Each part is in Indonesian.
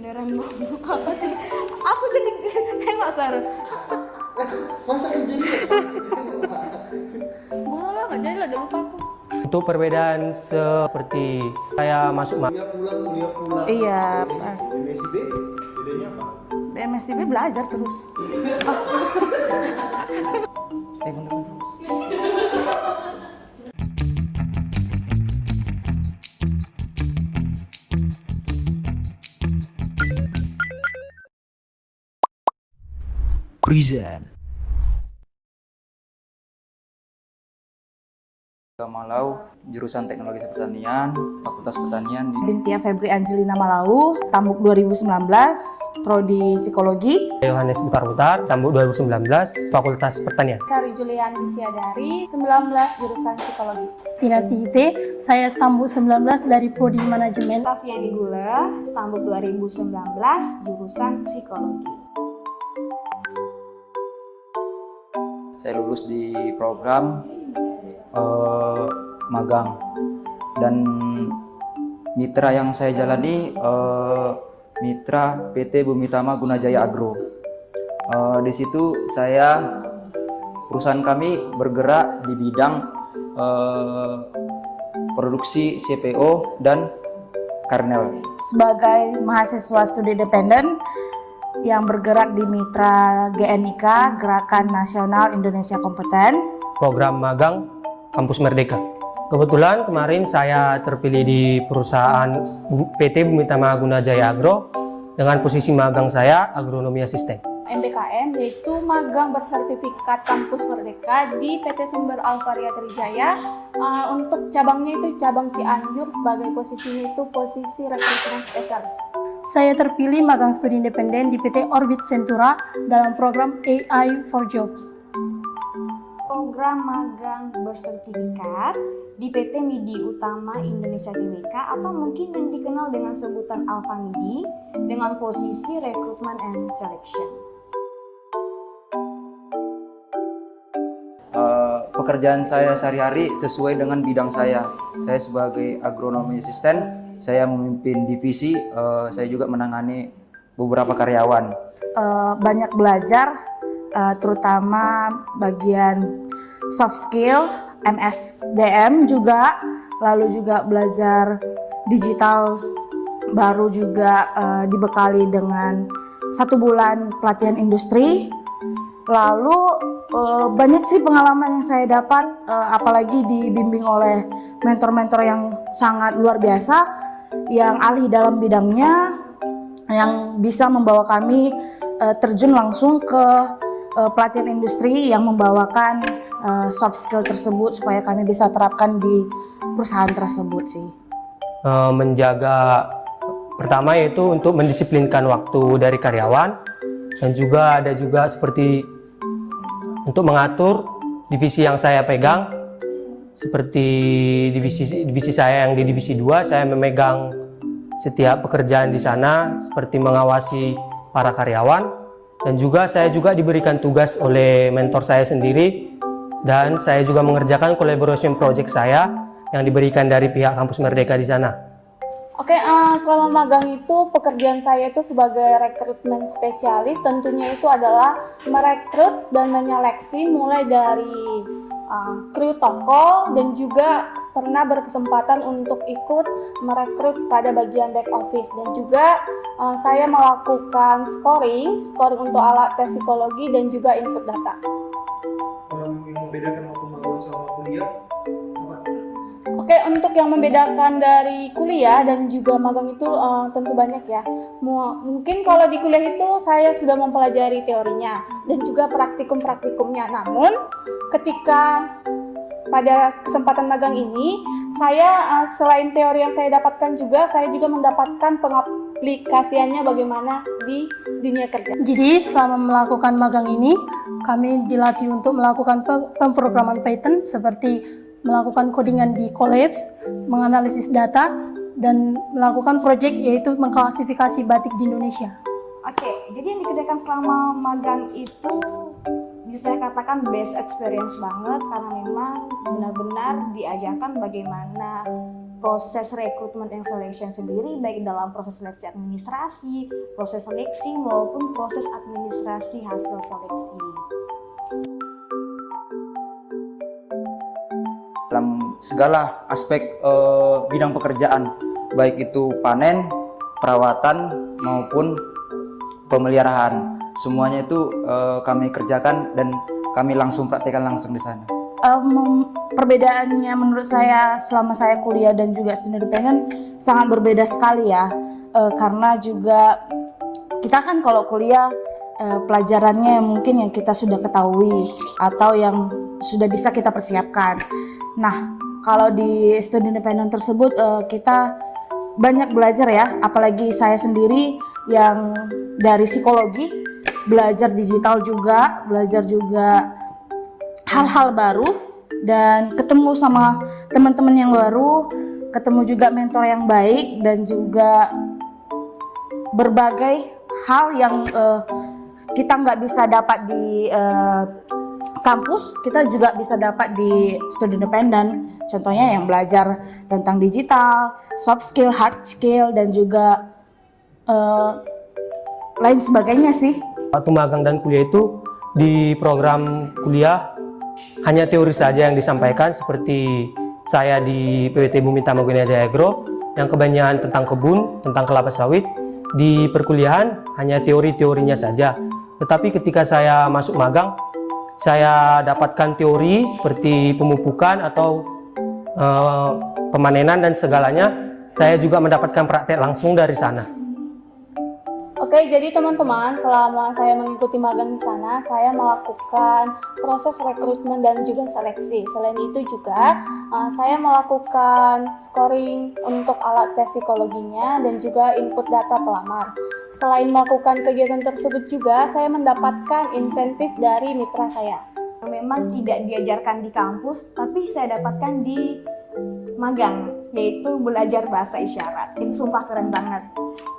Beneran mau apa sih? Aku jadi nggak Sar. Masa kan jadi Bola nggak jadi lah, jangan lupa aku. Untuk perbedaan seperti saya masuk kuliah pulang. Iya. MSIB bedanya apa? MSIB belajar terus. Bener. Present. Malau, jurusan Teknologi Pertanian, Fakultas Pertanian di Bintia Febri Angelina Malau, Tambuk 2019, Prodi Psikologi. Yohanes Butar, Tambuk 2019, Fakultas Pertanian. Sari Julianti Siadari, 19 jurusan Psikologi. Tina Sihite, saya Stambuk 19 dari Prodi Manajemen. Tafiani Gula, Tambuk 2019, jurusan Psikologi. saya lulus di program magang, dan mitra yang saya jalani mitra PT Bumi Tama Gunajaya Agro. Di situ perusahaan kami bergerak di bidang produksi CPO dan kernel. Sebagai mahasiswa studi independen yang bergerak di mitra GNIK, Gerakan Nasional Indonesia Kompeten, Program magang Kampus Merdeka. Kebetulan kemarin saya terpilih di perusahaan PT Bumi Tama Gunajaya Agro dengan posisi magang saya agronomi asisten. MBKM yaitu magang bersertifikat Kampus Merdeka di PT Sumber Alvaria Trijaya. Untuk cabangnya itu cabang Cianjur, sebagai posisinya itu posisi rekrutmen spesialis. Saya terpilih magang studi independen di PT Orbit Ventura dalam program AI for Jobs. program magang bersertifikat di PT MIDI Utama Indonesia Tbk atau mungkin yang dikenal dengan sebutan Alpha MIDI dengan posisi Recruitment and Selection. Pekerjaan saya sehari-hari sesuai dengan bidang saya. Saya sebagai agronomi asisten, saya memimpin divisi, saya juga menangani beberapa karyawan. Banyak belajar, terutama bagian soft skill, MSDM juga, lalu juga belajar digital, baru juga dibekali dengan 1 bulan pelatihan industri. Lalu banyak sih pengalaman yang saya dapat, apalagi dibimbing oleh mentor-mentor yang sangat luar biasa, yang ahli dalam bidangnya, yang bisa membawa kami terjun langsung ke pelatihan industri yang membawakan soft skill tersebut supaya kami bisa terapkan di perusahaan tersebut sih. Menjaga pertama yaitu untuk mendisiplinkan waktu dari karyawan, dan juga ada juga seperti untuk mengatur divisi yang saya pegang, seperti divisi saya yang di divisi 2, saya memegang setiap pekerjaan di sana seperti mengawasi para karyawan, dan juga saya juga diberikan tugas oleh mentor saya sendiri, dan saya juga mengerjakan collaboration project saya yang diberikan dari pihak Kampus Merdeka di sana. Oke, selama magang itu pekerjaan saya itu sebagai rekrutmen spesialis, tentunya itu adalah merekrut dan menyeleksi mulai dari kru toko, dan juga pernah berkesempatan untuk ikut merekrut pada bagian back office, dan juga saya melakukan scoring untuk alat tes psikologi dan juga input data. Yang membedakan waktu magang sama kuliah apa? Oke, untuk yang membedakan dari kuliah dan juga magang itu tentu banyak ya. Mungkin kalau di kuliah itu saya sudah mempelajari teorinya dan juga praktikumnya. Namun ketika pada kesempatan magang ini, saya selain teori yang saya dapatkan juga, saya juga mendapatkan pengaplikasiannya bagaimana di dunia kerja. Jadi selama melakukan magang ini, kami dilatih untuk melakukan pemrograman Python seperti melakukan codingan di Collabs, menganalisis data, dan melakukan proyek yaitu mengklasifikasi batik di Indonesia. Oke, jadi yang dikerjakan selama magang itu bisa saya katakan best experience banget, karena memang benar-benar diajarkan bagaimana proses rekrutmen and selection sendiri, baik dalam proses seleksi administrasi, proses seleksi maupun proses administrasi hasil seleksi. Dalam segala aspek bidang pekerjaan, baik itu panen, perawatan maupun pemeliharaan, semuanya itu kami kerjakan dan kami langsung praktekkan langsung di sana. Perbedaannya menurut saya selama saya kuliah dan juga studi independen sangat berbeda sekali ya, karena juga kita kan kalau kuliah pelajarannya mungkin yang kita sudah ketahui atau yang sudah bisa kita persiapkan. Nah, kalau di studi independen tersebut kita banyak belajar ya, apalagi saya sendiri yang dari psikologi, belajar digital juga, belajar juga hal-hal baru dan ketemu sama teman-teman yang baru, ketemu juga mentor yang baik dan juga berbagai hal yang kita nggak bisa dapat di kampus, kita juga bisa dapat di studi independen. Contohnya yang belajar tentang digital, soft skill, hard skill, dan juga lain sebagainya sih. Waktu magang dan kuliah itu di program kuliah hanya teori saja yang disampaikan, seperti saya di PWT Bumi Tamagonia Jaya Agro yang kebanyakan tentang kebun, tentang kelapa sawit. Di perkuliahan hanya teori-teorinya saja. Tetapi ketika saya masuk magang, saya dapatkan teori seperti pemupukan atau pemanenan dan segalanya. Saya juga mendapatkan praktek langsung dari sana. Oke, jadi teman-teman, selama saya mengikuti magang di sana, saya melakukan proses rekrutmen dan juga seleksi. Selain itu juga, saya melakukan scoring untuk alat tes psikologinya dan juga input data pelamar. Selain melakukan kegiatan tersebut juga, saya mendapatkan insentif dari mitra saya. Memang tidak diajarkan di kampus, tapi saya dapatkan di magang, yaitu belajar bahasa isyarat. Itu sumpah keren banget.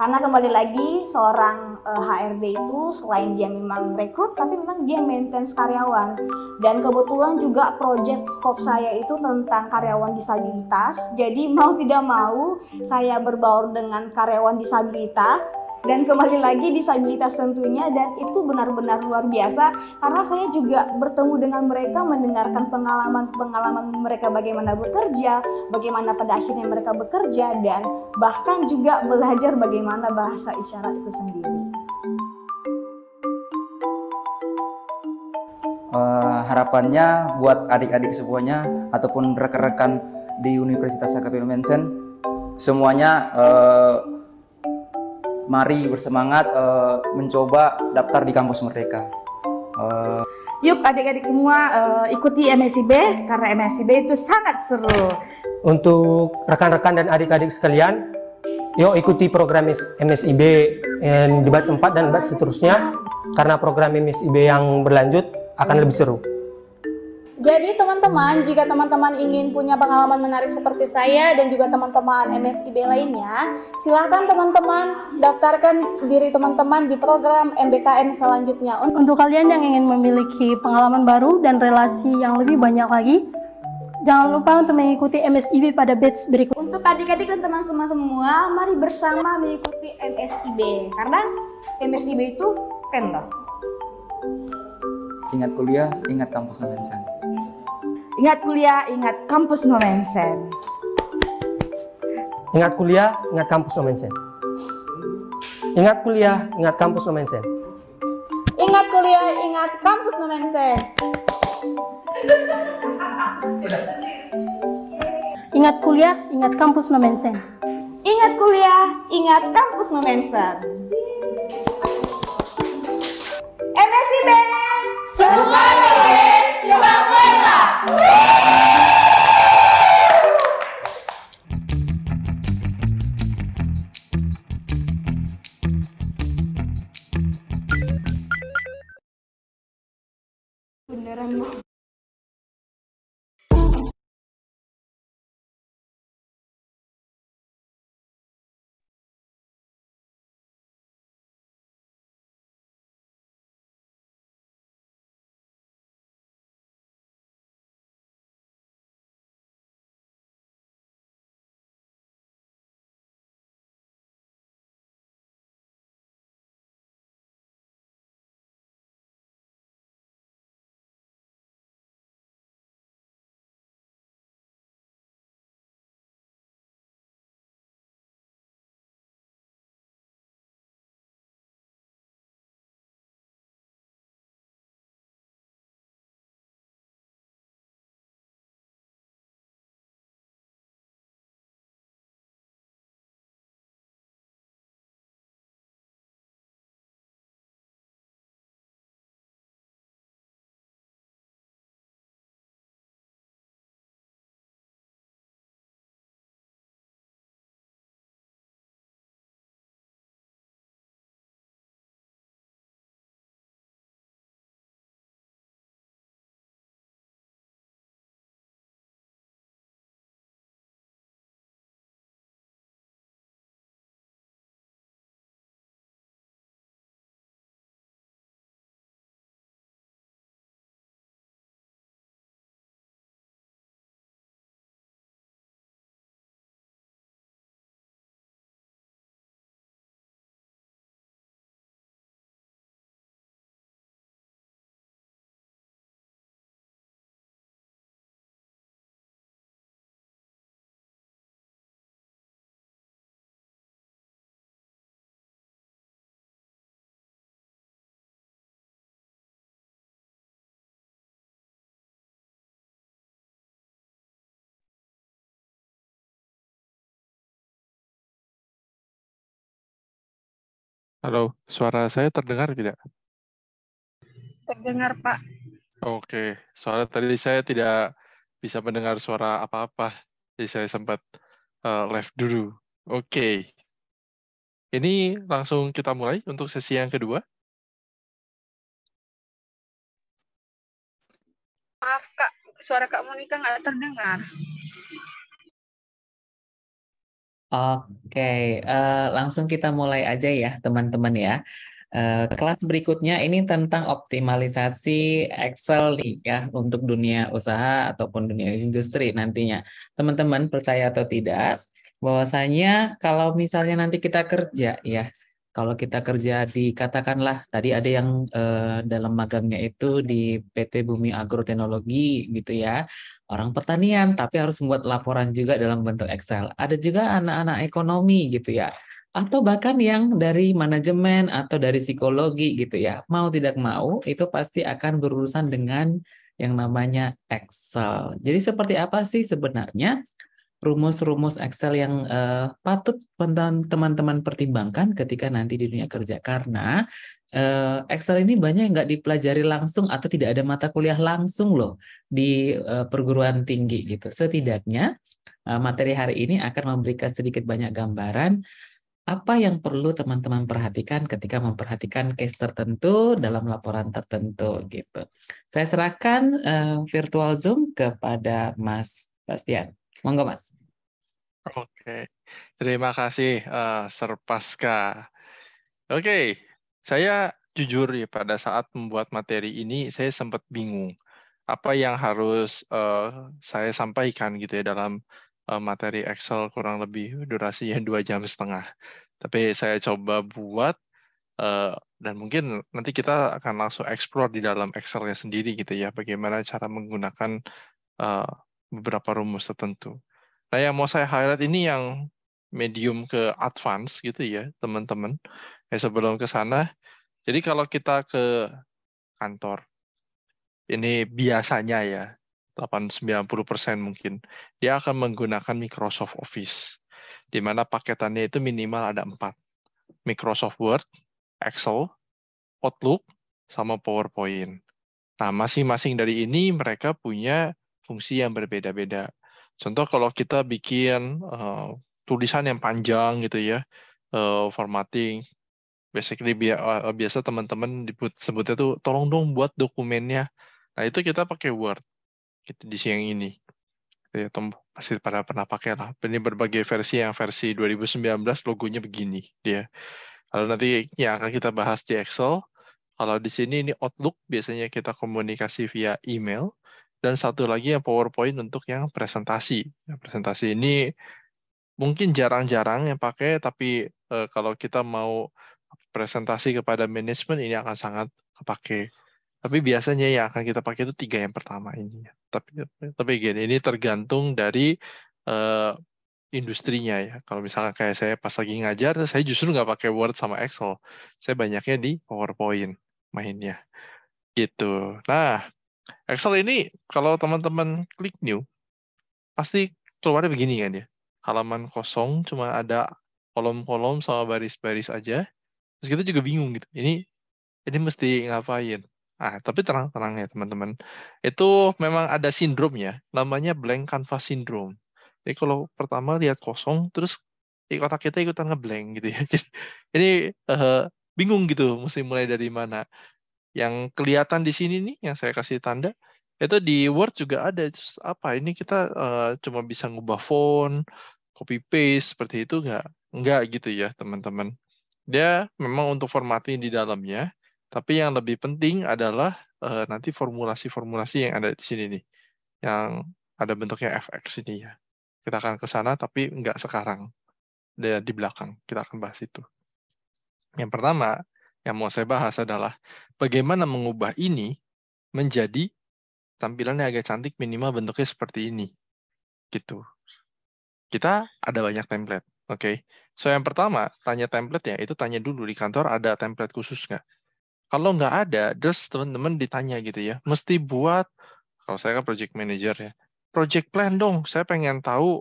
Karena kembali lagi, seorang HRD itu selain dia memang rekrut, tapi memang dia maintenance karyawan. Dan kebetulan juga project scope saya itu tentang karyawan disabilitas. Jadi mau tidak mau, saya berbaur dengan karyawan disabilitas. Dan kembali lagi disabilitas tentunya, dan itu benar-benar luar biasa karena saya juga bertemu dengan mereka, mendengarkan pengalaman mereka bagaimana bekerja, bagaimana pada akhirnya mereka bekerja, dan bahkan juga belajar bagaimana bahasa isyarat itu sendiri. Harapannya buat adik-adik semuanya ataupun rekan-rekan di Universitas Akademi Mensen, semuanya mari bersemangat mencoba daftar di kampus Merdeka. Yuk adik-adik semua ikuti MSIB karena MSIB itu sangat seru. Untuk rekan-rekan dan adik-adik sekalian, yuk ikuti program MSIB yang di batch 4 dan batch seterusnya, karena program MSIB yang berlanjut akan lebih seru. Jadi teman-teman, jika teman-teman ingin punya pengalaman menarik seperti saya dan juga teman-teman MSIB lainnya, silahkan teman-teman daftarkan diri teman-teman di program MBKM selanjutnya. Untuk kalian yang ingin memiliki pengalaman baru dan relasi yang lebih banyak lagi, jangan lupa untuk mengikuti MSIB pada batch berikut. Untuk adik-adik dan teman-teman semua, mari bersama mengikuti MSIB karena MSIB itu keren loh. Ingat kuliah, ingat kampus Mensen. Ingat kuliah, ingat kampus Nomensen. Ingat kuliah, ingat kampus Nomensen. Ingat kuliah, ingat kampus Nomensen. Ingat kuliah, ingat kampus Nomensen. Ingat kuliah, ingat kampus Nomensen. Ingat kuliah, ingat kampus Nomensen. MSIB, semuanya coba mulailah. Beneran. Halo, suara saya terdengar tidak? Terdengar, Pak. Oke, soalnya tadi saya tidak bisa mendengar suara apa-apa, jadi saya sempat left dulu. Oke, ini langsung kita mulai untuk sesi yang kedua. Maaf, Kak. Suara Kak Monika nggak terdengar. Oke, langsung kita mulai aja ya, teman-teman ya. Kelas berikutnya ini tentang optimalisasi Excel nih ya untuk dunia usaha ataupun dunia industri nantinya. Teman-teman percaya atau tidak, bahwasanya kalau misalnya nanti kita kerja ya, kalau kita kerja di katakanlah tadi ada yang dalam magangnya itu di PT Bumi Agroteknologi gitu ya, orang pertanian tapi harus membuat laporan juga dalam bentuk Excel. Ada juga anak-anak ekonomi gitu ya, atau bahkan yang dari manajemen atau dari psikologi gitu ya, mau tidak mau itu pasti akan berurusan dengan yang namanya Excel. Jadi seperti apa sih sebenarnya rumus-rumus Excel yang patut teman-teman pertimbangkan ketika nanti di dunia kerja? Karena Excel ini banyak yang nggak dipelajari langsung atau tidak ada mata kuliah langsung loh di perguruan tinggi gitu. Setidaknya materi hari ini akan memberikan sedikit banyak gambaran apa yang perlu teman-teman perhatikan ketika memperhatikan case tertentu dalam laporan tertentu gitu. Saya serahkan virtual Zoom kepada Mas Bastian. Monggo Mas. Oke, terima kasih Serpaska. Oke, saya jujur ya pada saat membuat materi ini saya sempat bingung apa yang harus saya sampaikan gitu ya dalam materi Excel kurang lebih durasinya 2,5 jam. Tapi saya coba buat dan mungkin nanti kita akan langsung explore di dalam Excel-nya sendiri gitu ya, bagaimana cara menggunakan beberapa rumus tertentu. Nah, yang mau saya highlight ini yang medium ke advance gitu ya, teman-teman. Sebelum ke sana, jadi kalau kita ke kantor, ini biasanya ya, 80-90% mungkin, dia akan menggunakan Microsoft Office, di mana paketannya itu minimal ada 4. Microsoft Word, Excel, Outlook, sama PowerPoint. Nah, masing-masing dari ini mereka punya fungsi yang berbeda-beda. Contoh kalau kita bikin tulisan yang panjang gitu ya, formatting, basically biasa teman-teman sebutnya tuh tolong dong buat dokumennya. Nah, itu kita pakai Word gitu di siang ini. Ya, pasti pada pernah pakai lah. Ini berbagai versi, yang versi 2019 logonya begini dia. Lalu nanti yang akan kita bahas di Excel. Kalau di sini ini Outlook, biasanya kita komunikasi via email. Dan satu lagi yang PowerPoint untuk yang presentasi. Presentasi ini mungkin jarang-jarang yang pakai, tapi kalau kita mau presentasi kepada manajemen ini akan sangat kepake. Tapi biasanya yang akan kita pakai itu 3 yang pertama ini. Tapi gini, ini tergantung dari industrinya ya. Kalau misalnya kayak saya pas lagi ngajar, saya justru nggak pakai Word sama Excel. Saya banyaknya di PowerPoint mainnya. Gitu. Nah, Excel ini kalau teman-teman klik new, pasti keluarnya begini kan ya. Halaman kosong, cuma ada kolom-kolom sama baris-baris aja. Terus kita juga bingung gitu. Ini mesti ngapain? Tapi tenang-tenang ya teman-teman. Itu memang ada sindromnya, namanya blank canvas syndrome. Jadi kalau pertama lihat kosong, terus otak kita ikutan ngeblank gitu ya. Jadi ini bingung gitu, mesti mulai dari mana. Yang kelihatan di sini nih, yang saya kasih tanda, itu di Word juga ada. Terus apa? Ini kita cuma bisa ngubah font, copy paste seperti itu nggak gitu ya teman-teman. Dia memang untuk formatting di dalamnya, tapi yang lebih penting adalah nanti formulasi-formulasi yang ada di sini nih, yang ada bentuknya FX ini ya. Kita akan ke sana, tapi nggak sekarang. Di belakang, kita akan bahas itu. Yang pertama, yang mau saya bahas adalah bagaimana mengubah ini menjadi tampilannya agak cantik, minimal bentuknya seperti ini. Gitu. Kita ada banyak template. Oke. So, yang pertama, tanya template ya, itu tanya dulu di kantor ada template khusus nggak? Kalau nggak ada, terus teman-teman ditanya gitu ya, mesti buat, kalau saya kan project manager ya, project plan dong, saya pengen tahu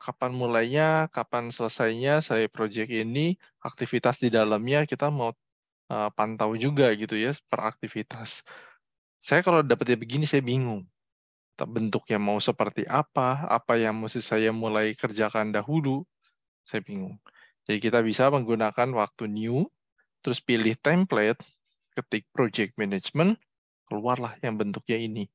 kapan mulainya, kapan selesainya saya project ini, aktivitas di dalamnya kita mau pantau juga gitu ya per aktivitas. Saya kalau dapetnya begini saya bingung. Bentuknya mau seperti apa yang mesti saya mulai kerjakan dahulu, saya bingung. Jadi kita bisa menggunakan waktu new, terus pilih template, ketik project management, keluarlah yang bentuknya ini,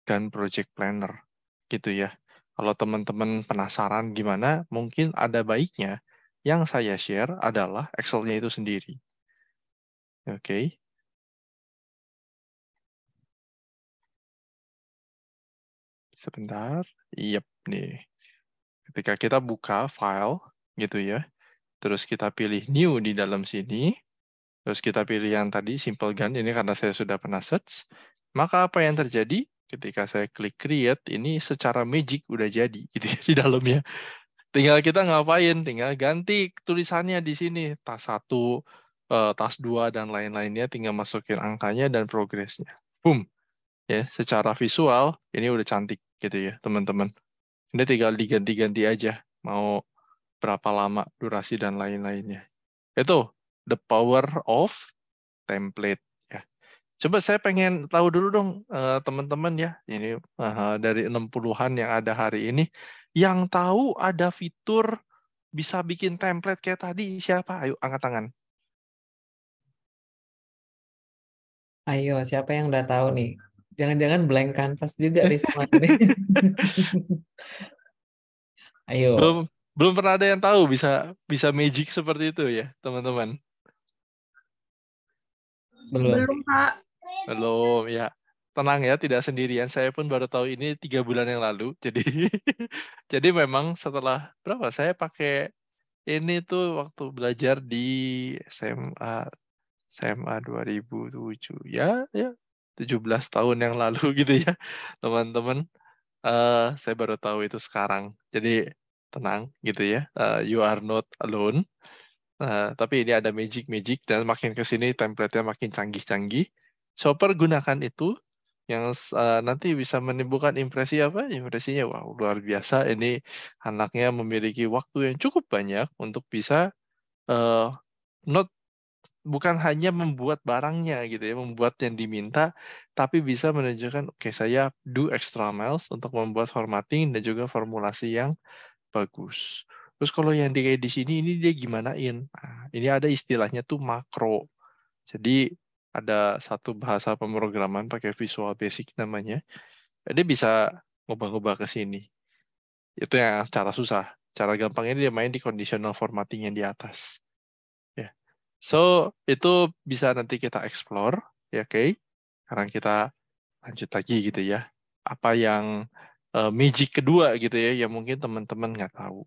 Gantt project planner, gitu ya. Kalau teman-teman penasaran gimana, mungkin ada baiknya yang saya share adalah Excel-nya itu sendiri. Oke. Sebentar. Yep, nih. Ketika kita buka file, gitu ya, terus kita pilih new di dalam sini, terus kita pilih yang tadi, simple Gantt, ini karena saya sudah pernah search, maka apa yang terjadi? Ketika saya klik create, ini secara magic udah jadi, gitu ya, di dalamnya. Tinggal kita ngapain? Tinggal ganti tulisannya di sini. Tas 1, tas 2, dan lain-lainnya. Tinggal masukin angkanya dan progresnya. Boom. Ya, secara visual, ini udah cantik gitu ya, teman-teman. Ini tinggal diganti-ganti aja. Mau berapa lama durasi dan lain-lainnya. Itu the power of template. Ya. Coba saya pengen tahu dulu dong, teman-teman ya. Ini dari 60-an yang ada hari ini. Yang tahu ada fitur bisa bikin template kayak tadi siapa? Ayo angkat tangan. Ayo, siapa yang udah tahu nih? Jangan-jangan blank canvas juga nih semua ini. Ayo, Belum belum pernah ada yang tahu bisa bisa magic seperti itu ya, teman-teman. belum. Belum, Kak. Belum ya. Tenang ya, tidak sendirian. Saya pun baru tahu ini 3 bulan yang lalu. Jadi jadi memang setelah berapa? Saya pakai ini tuh waktu belajar di SMA 2007 ya 17 tahun yang lalu gitu ya, teman-teman. Saya baru tahu itu sekarang. Jadi tenang gitu ya. You are not alone. Tapi ini ada magic dan makin ke sini template-nya makin canggih-canggih. So pergunakan itu yang nanti bisa menimbulkan impresi apa? Impresinya wow luar biasa. Ini anaknya memiliki waktu yang cukup banyak untuk bisa not bukan hanya membuat barangnya gitu ya, membuat yang diminta, tapi bisa menunjukkan oke saya do extra miles untuk membuat formatting dan juga formulasi yang bagus. Terus kalau yang kayak di sini ini dia gimanain? Nah, ini ada istilahnya tuh makro. Jadi ada satu bahasa pemrograman pakai Visual Basic namanya. Dia bisa ngubah-ngubah ke sini. Itu yang cara susah. Cara gampangnya dia main di conditional formatting yang di atas. Ya. So, itu bisa nanti kita explore, ya, oke? Sekarang kita lanjut lagi gitu ya. Apa yang magic kedua gitu ya, yang mungkin teman-teman nggak tahu.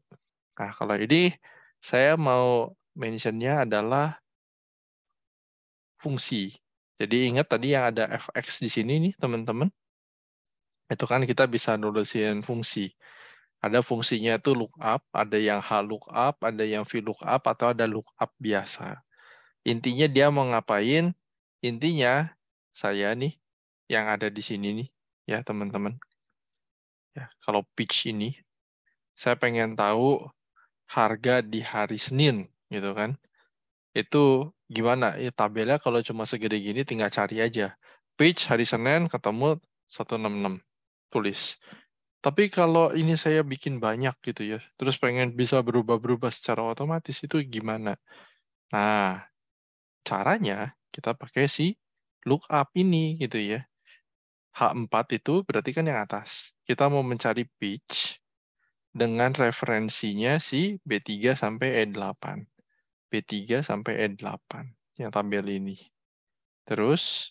Nah, kalau ini saya mau mention-nya adalah fungsi. Jadi ingat tadi yang ada fx di sini nih, teman-teman. Itu kan kita bisa nulisin fungsi. Ada fungsinya itu lookup, ada yanghlookup, ada yang vlookup, atau ada lookup biasa. Intinya dia mau ngapain? Intinya saya nih yang ada di sini nih, ya teman-teman. Ya, kalau pitch ini, saya pengen tahu harga di hari Senin, gitu kan? Itu gimana? Ya, tabelnya kalau cuma segede gini tinggal cari aja. Pitch hari Senin ketemu 166, tulis. Tapi kalau ini saya bikin banyak gitu ya, terus pengen bisa berubah-berubah secara otomatis itu gimana? Nah, caranya kita pakai si lookup ini gitu ya. H4 itu berarti kan yang atas. Kita mau mencari pitch dengan referensinya si B3 sampai E8. B3 sampai E8 yang tabel ini. Terus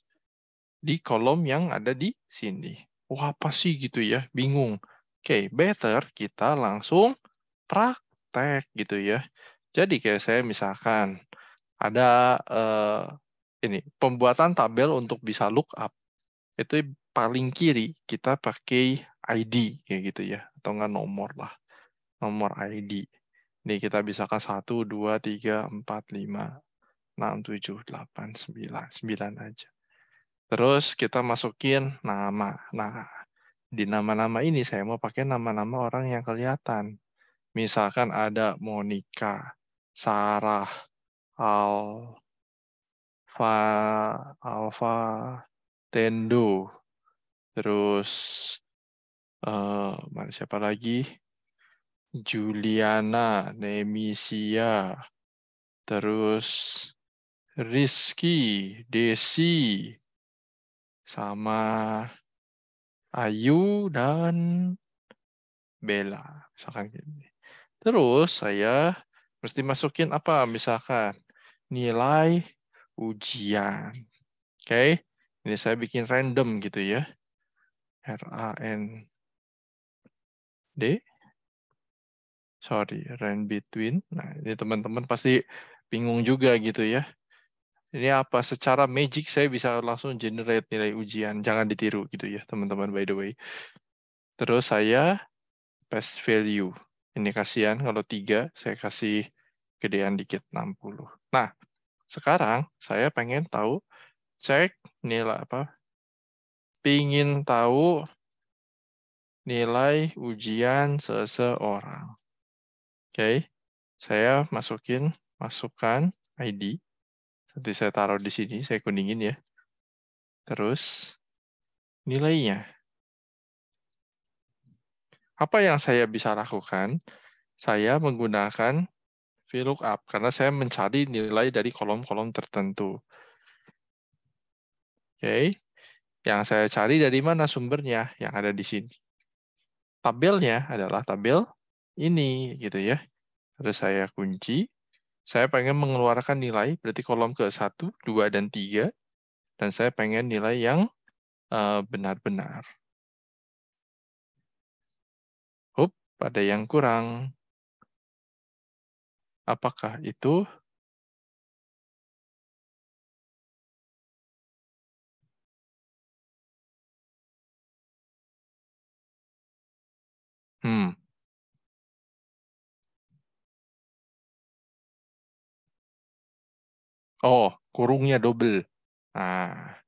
di kolom yang ada di sini. Wah, apa sih gitu ya? Bingung. Oke, better kita langsung praktek gitu ya. Jadi kayak saya misalkan ada ini pembuatan tabel untuk bisa lookup itu paling kiri kita pakai ID kayak gitu ya atau enggak nomor lah, nomor ID. Ini kita bisa ke 1 2 3 4 5 6 7 8 9 aja. Terus kita masukin nama. Nah, di nama-nama ini saya mau pakai nama-nama orang yang kelihatan. Misalkan ada Monica, Sarah, Alfa, Tendo, terus siapa lagi? Juliana, Nemisia, terus Rizky, Desi, sama Ayu dan Bella, misalkan gini. Terus saya mesti masukin apa? Misalkan nilai ujian. Oke, ini saya bikin random gitu ya. RAND, rand between. Nah, ini teman-teman pasti bingung juga gitu ya. Ini apa? Secara magic saya bisa langsung generate nilai ujian. Jangan ditiru gitu ya, teman-teman, by the way. Terus saya paste value. Ini kasihan kalau 3, saya kasih gedean dikit 60. Nah, sekarang saya pengen tahu, cek nilai apa? Pingin tahu nilai ujian seseorang. Oke, saya masukkan ID. Nanti saya taruh di sini, saya kuningin ya. Terus nilainya. Apa yang saya bisa lakukan? Saya menggunakan VLOOKUP karena saya mencari nilai dari kolom-kolom tertentu. Oke, yang saya cari dari mana sumbernya? Yang ada di sini. Tabelnya adalah tabel ini, gitu ya. Terus saya kunci. Saya pengen mengeluarkan nilai, berarti kolom ke 1, 2, dan 3. Dan saya pengen nilai yang benar-benar. Ada yang kurang. Apakah itu? Oh, kurungnya double. Nah,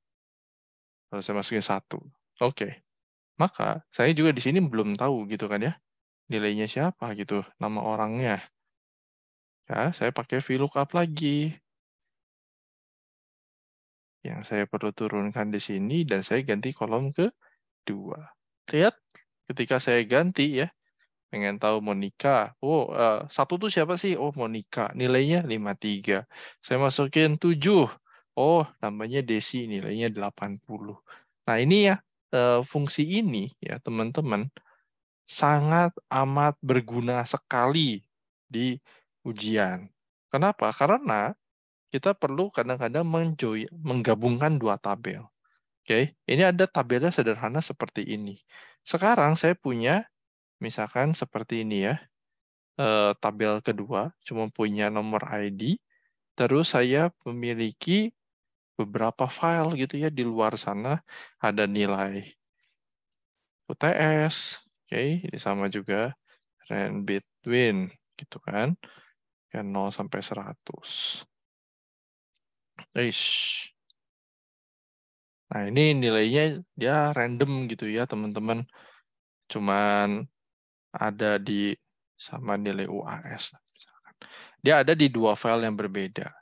kalau saya masukin 1. Oke. Maka saya juga di sini belum tahu gitu kan ya. Nilainya siapa gitu, nama orangnya. Ya, saya pakai VLOOKUP lagi. Yang saya perlu turunkan di sini dan saya ganti kolom ke 2. Lihat, ketika saya ganti ya, pengen tahu Monica. Oh, 1 tuh siapa sih? Oh, Monica. Nilainya 53. Saya masukin 7. Oh, namanya Desi. Nilainya 80. Nah, ini ya, fungsi ini ya, teman-teman, sangat amat berguna sekali di ujian. Kenapa? Karena kita perlu kadang-kadang menggabungkan 2 tabel. Oke, ini ada tabelnya sederhana seperti ini. Sekarang saya punya, misalkan seperti ini ya, tabel kedua, cuma punya nomor ID, terus saya memiliki beberapa file gitu ya, di luar sana ada nilai UTS, oke, ini sama juga, rand between, gitu kan, 0 sampai 100. Nah, ini nilainya dia random gitu ya, teman-teman. Cuman ada di sama nilai UAS. Misalkan. Dia ada di 2 file yang berbeda.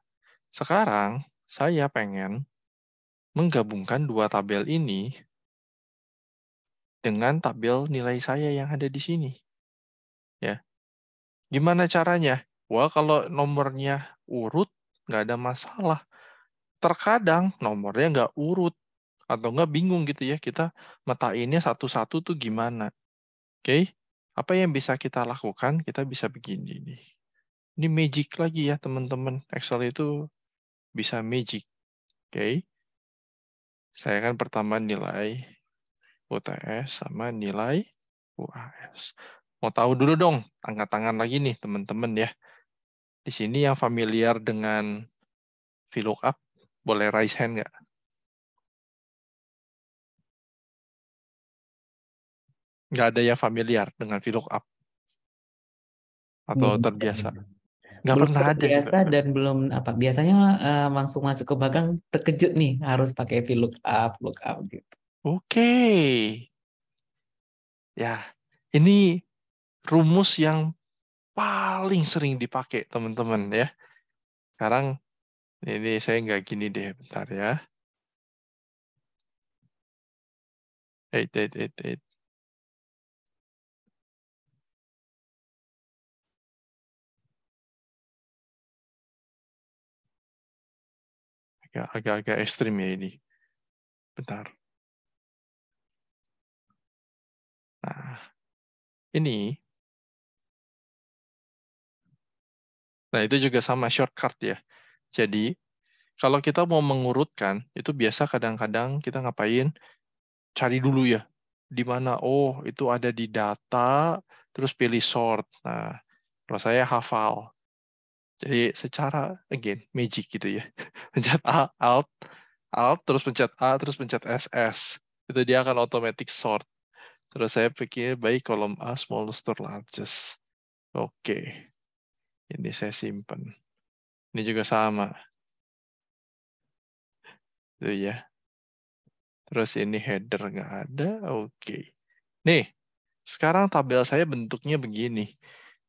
Sekarang, saya pengen menggabungkan 2 tabel ini dengan tabel nilai saya yang ada di sini. Ya, gimana caranya? Wah, kalau nomornya urut, nggak ada masalah. Terkadang nomornya nggak urut, atau nggak bingung gitu ya, kita metainnya satu-satu tuh gimana. Oke, apa yang bisa kita lakukan? Kita bisa begini nih. Ini magic lagi ya teman-teman. Excel itu bisa magic. Oke, saya kan pertama nilai UTS sama nilai UAS. Mau tahu dulu dong, angkat tangan lagi nih teman-teman ya. Di sini yang familiar dengan VLOOKUP, boleh raise hand nggak? Nggak ada yang familiar dengan VLOOKUP? Atau terbiasa? Nggak Belum pernah ada juga. terbiasa dan belum apa. Biasanya langsung masuk ke magang terkejut nih harus pakai VLOOKUP, lookup gitu. Oke. Ya, ini rumus yang paling sering dipakai teman-teman ya. Sekarang ini saya nggak gini deh, bentar ya. Wait. Agak ekstrim ya ini. Bentar. Nah, ini. Nah, itu juga sama shortcut ya. Jadi, kalau kita mau mengurutkan, itu biasa kadang-kadang kita ngapain? Cari dulu ya. Di mana? Oh, itu ada di data, terus pilih sort. Nah, kalau saya hafal. Jadi secara, again, magic gitu ya. Pencet Alt, terus pencet A, terus pencet SS. Itu dia akan automatic sort. Terus saya pikir baik kolom A, smallest to largest. Oke. Ini saya simpan. Ini juga sama. Itu ya. Terus ini header nggak ada. Oke. Nih, sekarang tabel saya bentuknya begini.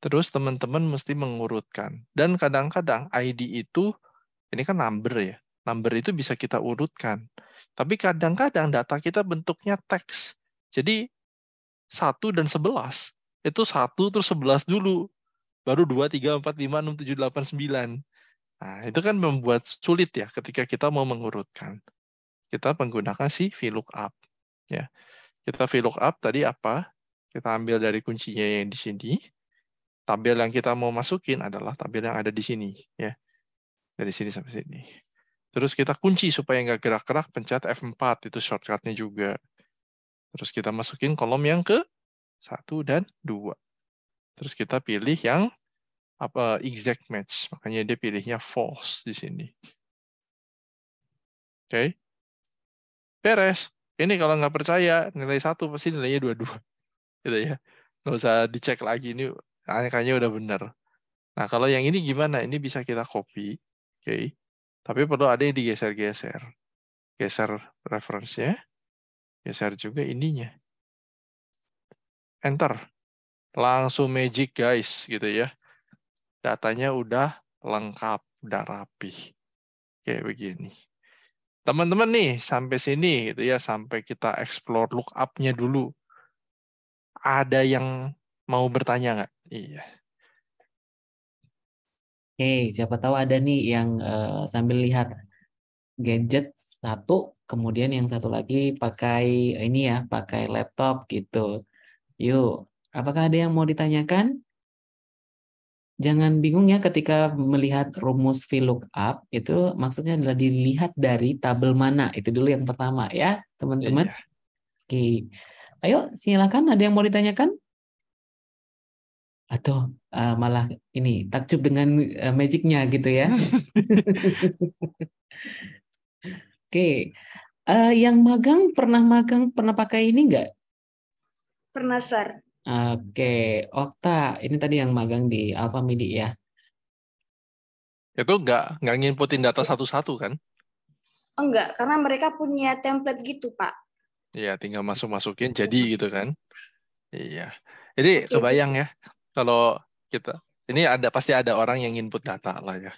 Terus teman-teman mesti mengurutkan. Dan kadang-kadang ID itu, ini kan number ya. Number itu bisa kita urutkan. Tapi kadang-kadang data kita bentuknya teks. Jadi 1 dan 11. Itu 1 terus 11 dulu. Baru 2, 3, 4, 5, 6, 7, 8, 9. Nah, itu kan membuat sulit ya ketika kita mau mengurutkan. Kita menggunakan si VLOOKUP. Ya. Kita VLOOKUP tadi apa? Kita ambil dari kuncinya yang di sini. Tabel yang kita mau masukin adalah tabel yang ada di sini. Ya. Dari sini sampai sini. Terus kita kunci supaya nggak gerak-gerak, pencet F4. Itu shortcut-nya juga. Terus kita masukin kolom yang ke 1 dan 2. Terus kita pilih yang exact match. Makanya dia pilihnya false di sini. Oke. Beres. Ini kalau nggak percaya, nilai 1 pasti nilainya 22. Gitu ya. Nggak usah dicek lagi. Ini angkanya udah benar. Nah, kalau yang ini gimana? Ini bisa kita copy. Oke. Tapi perlu ada yang digeser-geser. Geser reference-nya. Geser juga ininya. Enter. Langsung magic, guys. Gitu ya. Datanya udah lengkap, udah rapi. Kayak begini. Teman-teman nih, sampai sini gitu ya, sampai kita explore lookup-nya dulu. Ada yang mau bertanya nggak? Iya. Oke, siapa tahu ada nih yang sambil lihat gadget satu, kemudian yang satu lagi pakai ini ya, pakai laptop gitu. Yuk, apakah ada yang mau ditanyakan? Jangan bingung ya ketika melihat rumus VLOOKUP, itu maksudnya adalah dilihat dari tabel mana. Itu dulu yang pertama ya, teman-teman. Iya. Oke. Ayo, silakan ada yang mau ditanyakan? Atau malah ini takjub dengan magic-nya gitu ya. Oke. Yang magang pernah pakai ini nggak? Pernah, Sir. Oke, Okta, ini tadi yang magang di Alfamidi ya. Itu nggak nginputin data satu-satu kan? Enggak, karena mereka punya template gitu, Pak. Iya, tinggal masukin jadi gitu kan? Iya. Jadi Oke, kebayang ya, kalau kita ini pasti ada orang yang input data lah ya.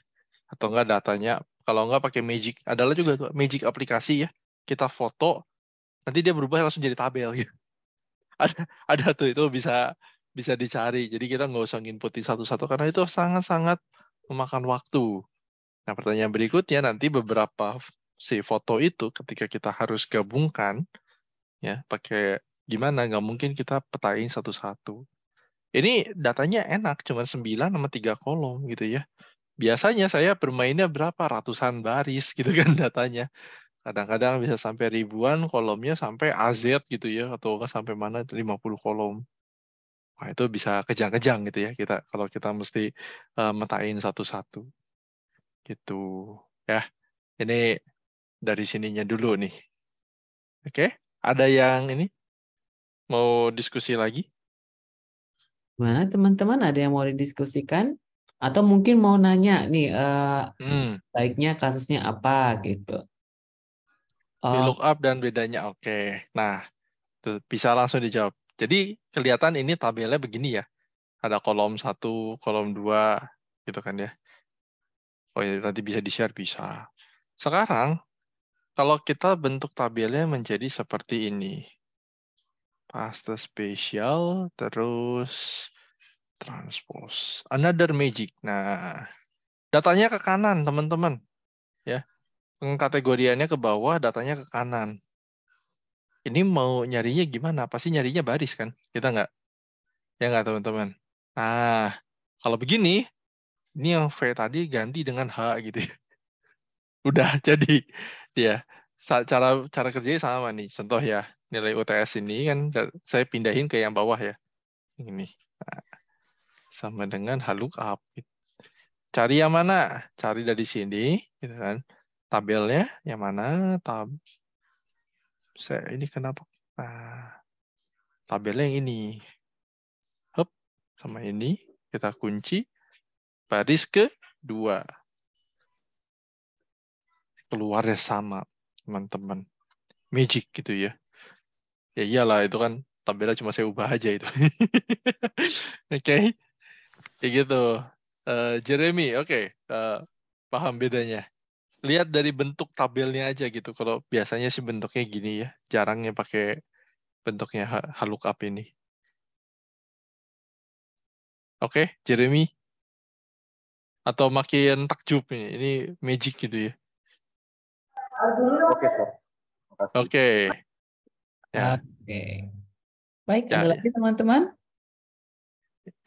Atau enggak datanya, kalau enggak pakai Magic, adalah juga tuh Magic aplikasi ya. Kita foto, nanti dia berubah langsung jadi tabel gitu. Ada tuh, itu bisa dicari. Jadi kita nggak usah nginputin satu-satu karena itu sangat-sangat memakan waktu. Nah, pertanyaan berikutnya nanti beberapa si foto itu ketika kita harus gabungkan ya pakai gimana, nggak mungkin kita petain satu-satu. Ini datanya enak, cuma 9 sama 3 kolom gitu ya. Biasanya saya bermainnya berapa ratusan baris gitu kan datanya. Kadang-kadang bisa sampai ribuan kolomnya, sampai AZ gitu ya, atau enggak sampai mana 50 kolom. Wah, itu bisa kejang-kejang gitu ya kita kalau kita mesti metain satu-satu. Gitu. Ya. Ini dari sininya dulu nih. Oke? Ada yang ini mau diskusi lagi? Gimana teman-teman, ada yang mau didiskusikan? Atau mungkin mau nanya nih, baiknya kasusnya apa gitu. VLOOKUP dan bedanya. Oke. Nah, tuh bisa langsung dijawab. Jadi kelihatan ini tabelnya begini ya. ada kolom 1, kolom 2, gitu kan ya. Oh ya, nanti bisa di-share, bisa. Sekarang, kalau kita bentuk tabelnya menjadi seperti ini. Paste spesial, terus transpose. Another magic. Nah, datanya ke kanan, teman-teman. Ya, pengkategoriannya ke bawah, datanya ke kanan. Ini mau nyarinya gimana? Pasti nyarinya baris kan? Kita nggak? Ya nggak, teman-teman? Nah, kalau begini, ini yang V tadi ganti dengan H gitu ya. Udah jadi. Ya, cara cara kerjanya sama nih. Contoh ya, nilai UTS ini kan saya pindahin ke yang bawah ya. Ini. Nah, sama dengan lookup. Cari yang mana? Cari dari sini, gitu kan. Tabelnya yang mana? Ini kenapa? Nah, tabelnya yang ini. Hup, sama ini kita kunci. Baris ke-2. Keluarnya sama, teman-teman. Magic gitu ya. Ya iyalah, itu kan tabelnya cuma saya ubah aja itu. Oke, kayak gitu. Jeremy, oke. Paham bedanya. Lihat dari bentuk tabelnya aja gitu. Kalau biasanya sih bentuknya gini ya. Jarangnya pakai bentuknya lookup ini. Oke, Jeremy. Atau makin takjub ini. Ini magic gitu ya. Oke, Sir. Makasih. Oke. Ya, Oke. Baik, ya, ada lagi teman-teman?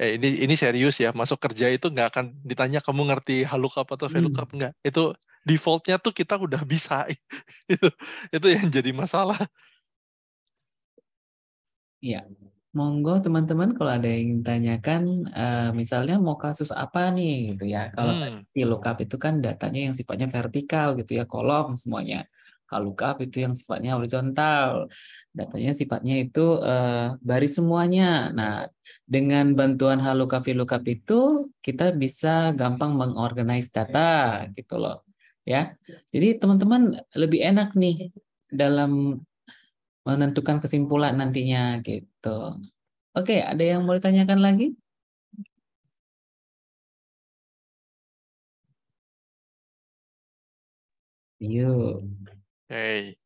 ini serius ya. Masuk kerja itu nggak akan ditanya kamu ngerti lookup atau VLOOKUP nggak. Itu defaultnya tuh kita udah bisa. itu yang jadi masalah. Iya. Monggo teman-teman kalau ada yang tanyakan, misalnya mau kasus apa nih gitu ya. Kalau di lookup itu kan datanya yang sifatnya vertikal gitu ya, kolom semuanya. Lookup itu yang sifatnya horizontal. Datanya sifatnya itu baris semuanya. Nah, dengan bantuan lookup VLOOKUP itu kita bisa gampang mengorganize data gitu loh. Ya. Jadi teman-teman lebih enak nih dalam menentukan kesimpulan nantinya gitu. Oke, ada yang mau ditanyakan lagi? Yuk. Hey,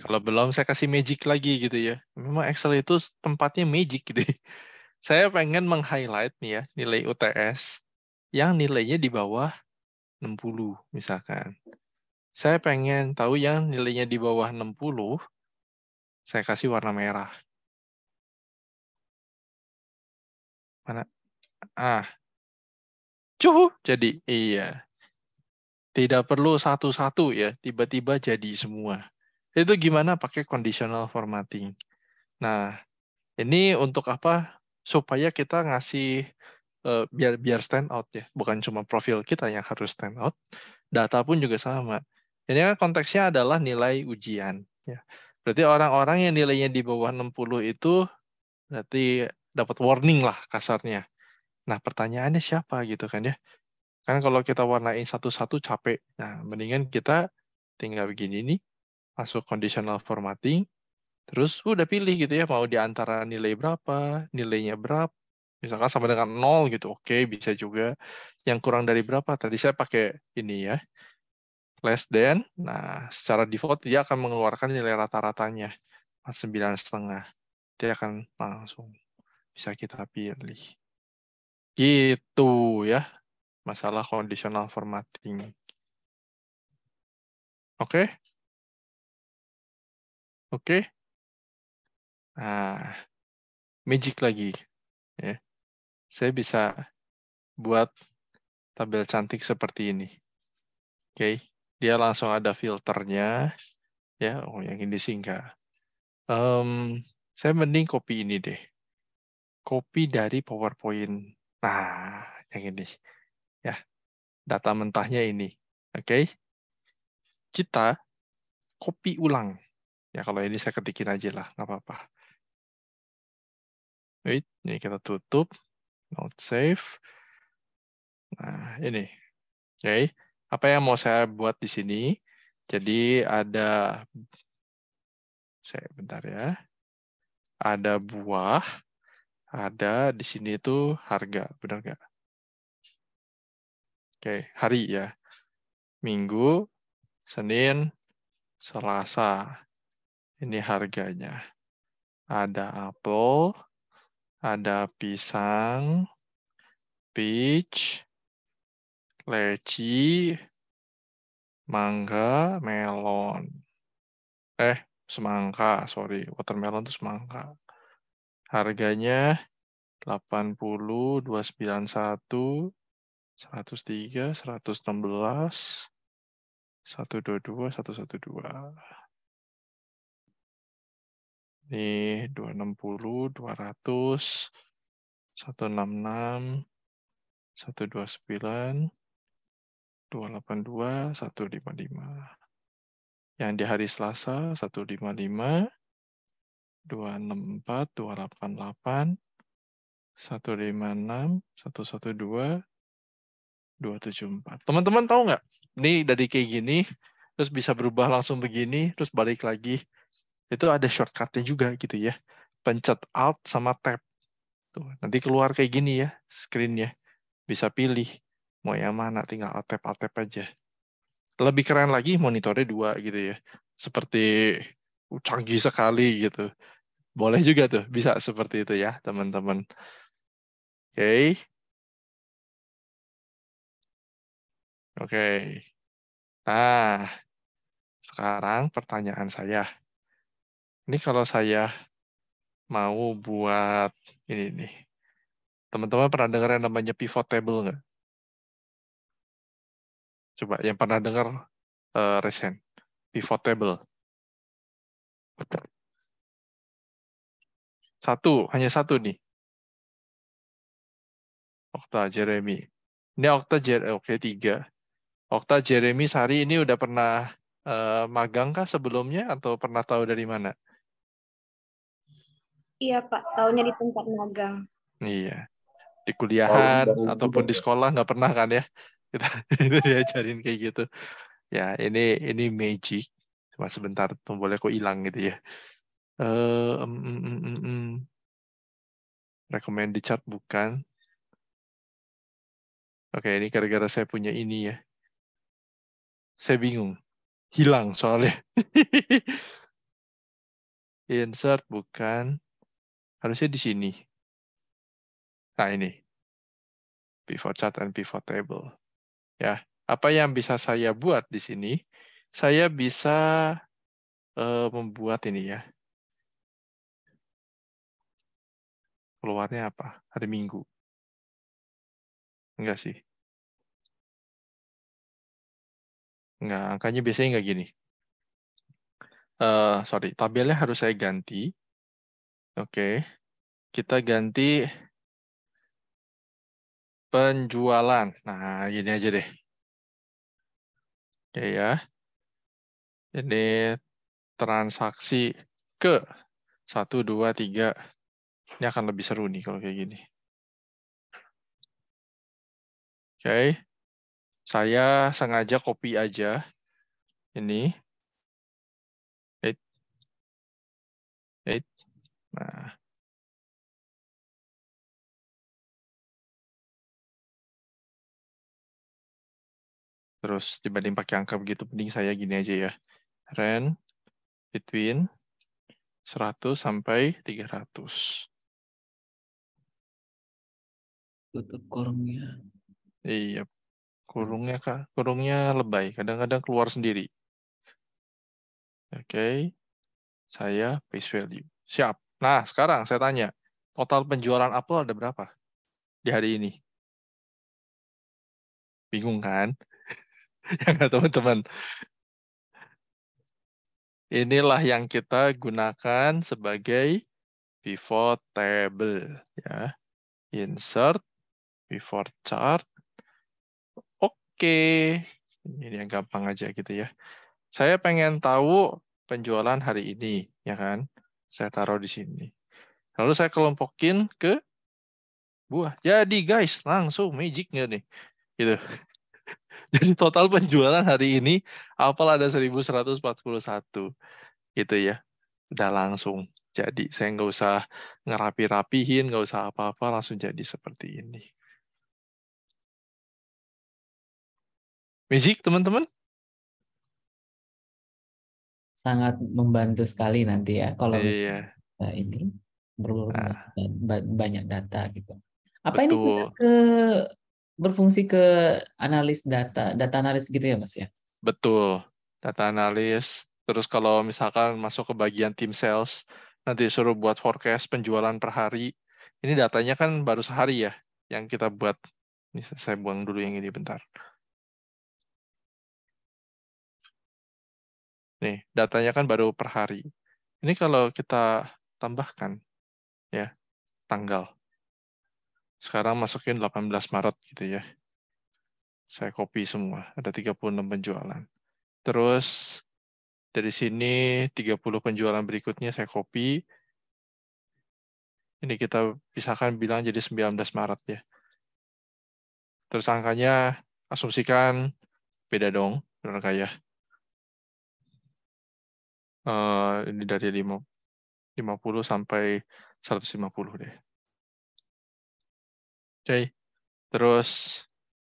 kalau belum saya kasih magic lagi gitu ya. Memang Excel itu tempatnya magic gitu. Saya pengen meng-highlight nih ya nilai UTS yang nilainya di bawah 60 misalkan. Saya pengen tahu yang nilainya di bawah 60, saya kasih warna merah. Mana? Jadi iya. Tidak perlu satu-satu ya, tiba-tiba jadi semua. Itu gimana pakai conditional formatting. Nah, ini untuk apa? Supaya kita ngasih biar stand out ya, bukan cuma profil kita yang harus stand out, data pun juga sama. Ini kan konteksnya adalah nilai ujian. Ya. Berarti orang-orang yang nilainya di bawah 60 itu berarti dapat warning lah kasarnya. Nah, pertanyaannya siapa gitu kan ya? Kan kalau kita warnain satu-satu capek. Nah, mendingan kita tinggal begini nih, masuk conditional formatting, terus udah pilih gitu ya, mau di antara nilai berapa, nilainya berapa, misalkan sama dengan 0 gitu, oke, bisa juga. Yang kurang dari berapa, tadi saya pakai ini ya, less than, nah secara default dia akan mengeluarkan nilai rata-ratanya, 9,5. Dia akan langsung bisa kita pilih. Gitu ya, masalah conditional formatting. Oke? Oke? Nah, magic lagi. Ya. Saya bisa buat tabel cantik seperti ini. Oke, dia langsung ada filternya. Ya, oh yang ini sih enggak. Saya mending copy ini deh. Copy dari PowerPoint. Nah, yang ini. Ya, data mentahnya ini. Oke. Kita copy ulang. Ya, kalau ini saya ketikin aja lah, nggak apa-apa. Wait, ini kita tutup. Not save. Nah, ini. Oke. Apa yang mau saya buat di sini? Jadi bentar ya. Ada buah, Ada di sini tuh harga, benar nggak? Oke, hari ya. Minggu, Senin, Selasa. Ini harganya. Ada apel, ada pisang, peach, leci, mangga, melon. Semangka, sorry. Watermelon itu semangka. Harganya 80, 291, 103, 116, 122, 112. Ini 260, 200, 166, 129, 282, 155. Yang di hari Selasa 155, 264, 288, 156, 112, 274. Teman-teman tahu nggak? Ini dari kayak gini, terus bisa berubah langsung begini, terus balik lagi. Itu ada shortcut-nya juga gitu ya. Pencet Alt sama Tab. Tuh, nanti keluar kayak gini ya, screen-nya. Bisa pilih mau yang mana, tinggal Alt Tab aja. Lebih keren lagi monitornya 2 gitu ya. Seperti canggih sekali gitu. Boleh juga tuh, bisa seperti itu ya, teman-teman. Oke. Oke. Nah, sekarang pertanyaan saya. Ini kalau saya mau buat ini nih. Teman-teman pernah dengar yang namanya pivot table nggak? Coba yang pernah dengar resen. Pivot table. Hanya satu nih. Okta, Jeremy. Ini Okta, oke 3. Okta, Jeremy, Sari ini udah pernah magang kah sebelumnya atau pernah tahu dari mana? Iya Pak, taunya di tempat magang. Iya. Di kuliahan ataupun di sekolah nggak pernah kan ya? Kita itu diajarin kayak gitu. Ya, ini magic. Cuma sebentar tombolnya kok hilang gitu ya. Recommend di chart bukan. Oke, ini gara-gara saya punya ini ya. Saya bingung. Hilang soalnya. Insert bukan. Harusnya di sini. Nah, ini. Pivot chart and pivot table. Ya, apa yang bisa saya buat di sini? Saya bisa membuat ini ya. Keluarnya apa? Hari Minggu. Enggak sih. Enggak, angkanya biasanya enggak gini. Sorry, tabelnya harus saya ganti. Oke. Kita ganti penjualan. Nah, gini aja deh. Oke ya. Ini transaksi ke 1, 2, 3. Ini akan lebih seru nih kalau kayak gini. Oke. Saya sengaja copy aja. Ini. Nah. Terus dibanding pakai angka begitu, mending saya gini aja ya. Rent between 100 sampai 300. Tutup kurungnya. Iya. Kurungnya Kak, kurungnya lebay. Kadang-kadang keluar sendiri. Oke. Saya face value. Siap. Nah, sekarang saya tanya. Total penjualan Apple ada berapa di hari ini? Bingung kan? Ya nggak, teman-teman? Inilah yang kita gunakan sebagai pivot table. Ya. Insert, pivot chart. Oke. Ini yang gampang aja gitu ya. Saya pengen tahu penjualan hari ini, ya kan? Saya taruh di sini. Lalu saya kelompokin ke buah. Jadi guys, langsung magic nggak nih? Gitu. Jadi total penjualan hari ini Apple ada 1141. Gitu ya. Udah langsung. Jadi saya nggak usah ngerapi-rapihin, nggak usah apa-apa, langsung jadi seperti ini. Magic, teman-teman? Sangat membantu sekali nanti ya kalau Iya, misalnya ini nah, banyak data gitu. Apa ini juga betul. berfungsi ke data analis gitu ya Mas ya? Betul. Data analis. Terus kalau misalkan masuk ke bagian tim sales, nanti suruh buat forecast penjualan per hari. Ini datanya kan baru sehari ya, yang kita buat. Ini saya buang dulu yang ini bentar. Nih, datanya kan baru per hari. Ini kalau kita tambahkan, ya, tanggal. Sekarang masukin 18 Maret gitu ya. Saya copy semua, ada 36 penjualan. Terus dari sini 30 penjualan berikutnya saya copy. Ini kita pisahkan bilang jadi 19 Maret ya. Terus angkanya asumsikan beda dong, benar nggak ya? Ini dari 50 sampai 150 deh. Oke, terus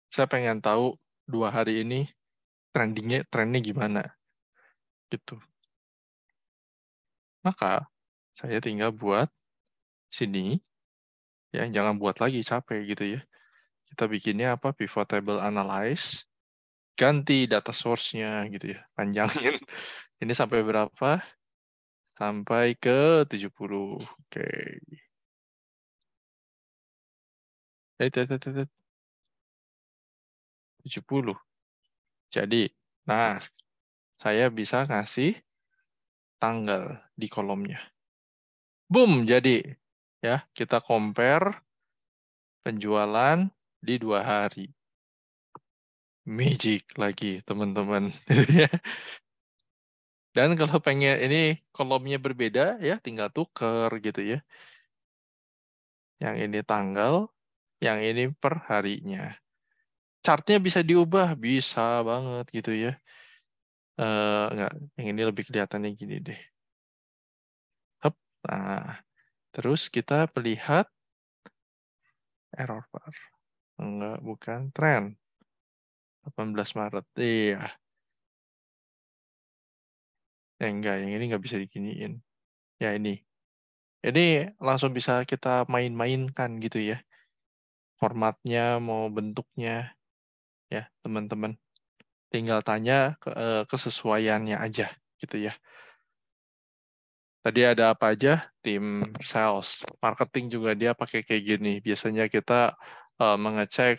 saya pengen tahu 2 hari ini trennya gimana gitu. Maka saya tinggal buat sini, ya jangan buat lagi capek gitu ya. Kita bikinnya apa? Pivot table analyze, ganti data source-nya gitu ya, panjangin. Ini sampai berapa? Sampai ke 70. Oke. Eh, 70. Jadi, nah, saya bisa ngasih tanggal di kolomnya. Boom, jadi. Ya, kita compare penjualan di 2 hari. Magic lagi, teman-teman. Dan kalau pengen ini kolomnya berbeda, ya tinggal tuker gitu ya. Yang ini tanggal, yang ini per harinya. Chartnya bisa diubah, bisa banget gitu ya. Enggak, yang ini lebih kelihatannya gini deh. Hup. Nah, terus kita melihat error bar. Enggak, bukan tren. 18 Maret. Iya. Enggak, yang ini nggak bisa diginiin. Ya ini. Ini langsung bisa kita main-mainkan gitu ya. Formatnya, mau bentuknya. Ya, teman-teman. Tinggal tanya kesesuaiannya aja gitu ya. Tadi ada apa aja? Tim sales, marketing juga dia pakai kayak gini. Biasanya kita mengecek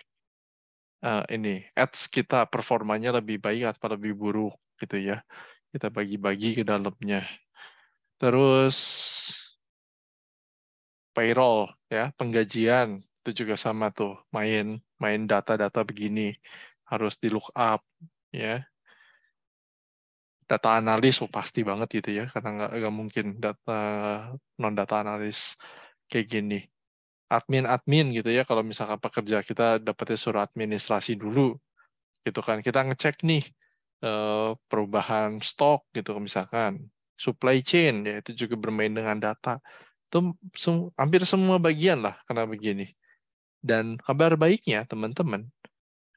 ini ads kita performanya lebih baik atau lebih buruk gitu ya. Kita bagi-bagi ke dalamnya. Terus payroll ya, penggajian itu juga sama tuh. Main data-data begini harus di look up ya. Data analis pasti banget gitu ya, karena nggak mungkin non data analis kayak gini. Admin gitu ya, kalau misalkan pekerja kita dapetnya suruh administrasi dulu gitu kan, kita ngecek nih perubahan stok gitu misalkan, supply chain ya itu juga bermain dengan data. Itu hampir semua bagian lah kena begini. Dan kabar baiknya teman-teman,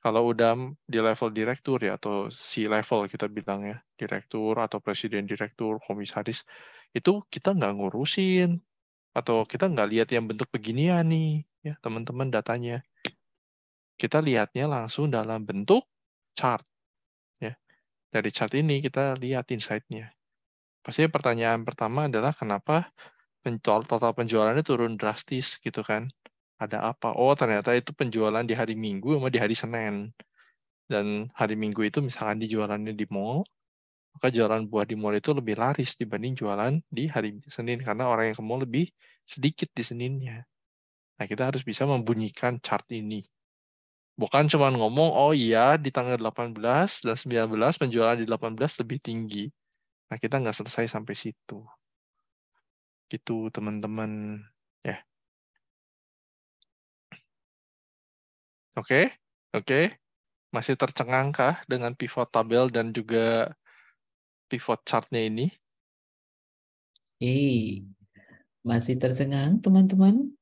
kalau udah di level direktur ya, atau C-level kita bilang ya, direktur atau presiden direktur, komisaris, itu kita nggak ngurusin, atau kita nggak lihat yang bentuk beginian nih, ya teman-teman datanya. Kita lihatnya langsung dalam bentuk chart. Ya. Dari chart ini kita lihat insight-nya. Pasti pertanyaan pertama adalah kenapa total penjualannya turun drastis gitu kan. Ada apa? Oh, ternyata itu penjualan di hari Minggu sama di hari Senin. Dan hari Minggu itu misalkan dijualannya di mall, maka jualan buah di mall itu lebih laris dibanding jualan di hari Senin, karena orang yang ke mall lebih sedikit di Seninnya. Nah, kita harus bisa membunyikan chart ini. Bukan cuma ngomong, oh iya di tanggal 18 dan 19 penjualan di 18 lebih tinggi. Nah, kita nggak selesai sampai situ. Gitu, teman-teman. Ya, oke? Oke? Masih tercengangkah dengan pivot tabel dan juga pivot chartnya ini? Masih tercengang, teman-teman?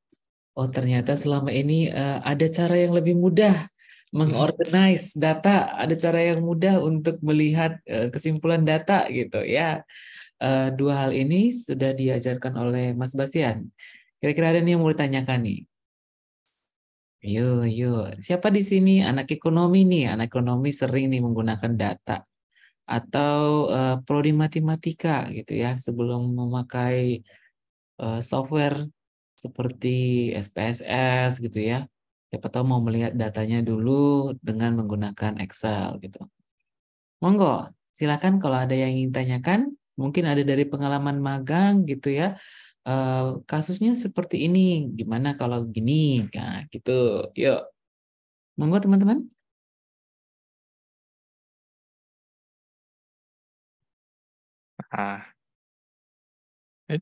Oh, ternyata selama ini ada cara yang lebih mudah mengorganize data, ada cara yang mudah untuk melihat kesimpulan data gitu ya. Dua hal ini sudah diajarkan oleh Mas Bastian. Kira-kira ada nih yang mau ditanyakan nih? Yuk, yuk. Siapa di sini anak ekonomi nih? Anak ekonomi sering nih menggunakan data atau prodi matematika gitu ya sebelum memakai software seperti SPSS gitu ya. Siapa tahu mau melihat datanya dulu dengan menggunakan Excel gitu. Monggo, silakan kalau ada yang ingin tanyakan, mungkin ada dari pengalaman magang gitu ya. Kasusnya seperti ini, gimana kalau gini? Nah, gitu. Yuk, monggo teman-teman. Ah, eh,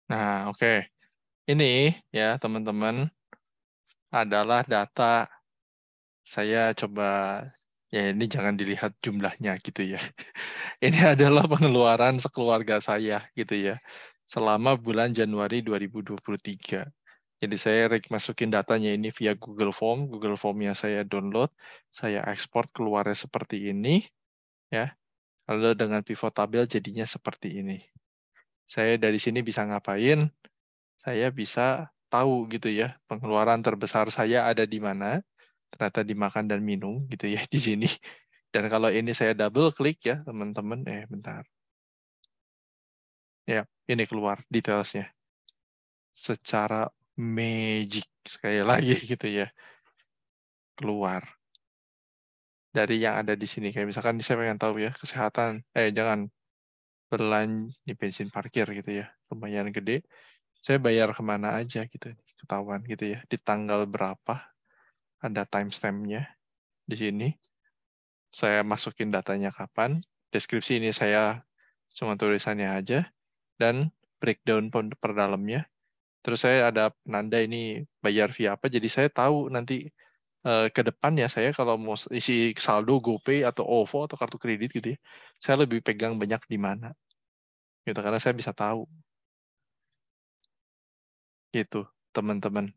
nah, oke. Ini ya teman-teman adalah data. Saya coba, ya ini jangan dilihat jumlahnya gitu ya. Ini adalah pengeluaran sekeluarga saya gitu ya. Selama bulan Januari 2023. Jadi saya masukin datanya ini via Google Form. Google Formnya saya download, saya ekspor keluarnya seperti ini ya. Lalu dengan pivot table jadinya seperti ini. Saya dari sini bisa ngapain? Saya bisa tahu gitu ya, pengeluaran terbesar saya ada di mana. Ternyata dimakan dan minum gitu ya di sini. Dan kalau ini saya double klik ya teman-teman, bentar. Ya, ini keluar detailsnya. Secara magic sekali lagi gitu ya. Keluar dari yang ada di sini. Kayak misalkan saya pengen tahu ya, kesehatan. Jangan belanja di bensin parkir gitu ya. Lumayan gede. Saya bayar kemana aja gitu. Ketahuan gitu ya. Di tanggal berapa. Ada timestamp-nya di sini. Saya masukin datanya kapan. Deskripsi ini saya cuma tulisannya aja. Dan breakdown per dalamnya. Terus saya ada penanda ini bayar via apa. Jadi saya tahu nanti ke depan ya saya kalau mau isi saldo GoPay atau OVO atau kartu kredit gitu ya, saya lebih pegang banyak di mana gitu karena saya bisa tahu gitu teman-teman.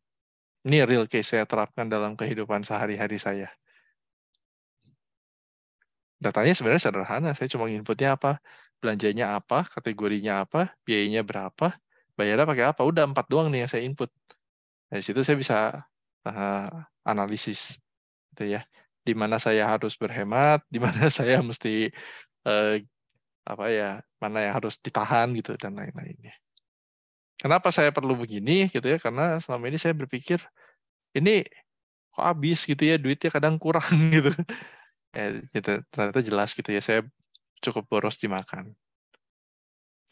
Ini real case saya terapkan dalam kehidupan sehari-hari saya. Datanya sebenarnya sederhana, saya cuma inputnya apa, belanjanya apa, kategorinya apa, biayanya berapa, bayarnya pakai apa, udah 4 doang nih yang saya input. Dari situ saya bisa analisis gitu ya, di mana saya harus berhemat, di mana saya mesti eh, apa ya, mana yang harus ditahan gitu dan lain-lainnya. Kenapa saya perlu begini gitu ya? Karena selama ini saya berpikir ini kok habis gitu ya, duitnya kadang kurang gitu. Gitu, ternyata jelas gitu ya, saya cukup boros dimakan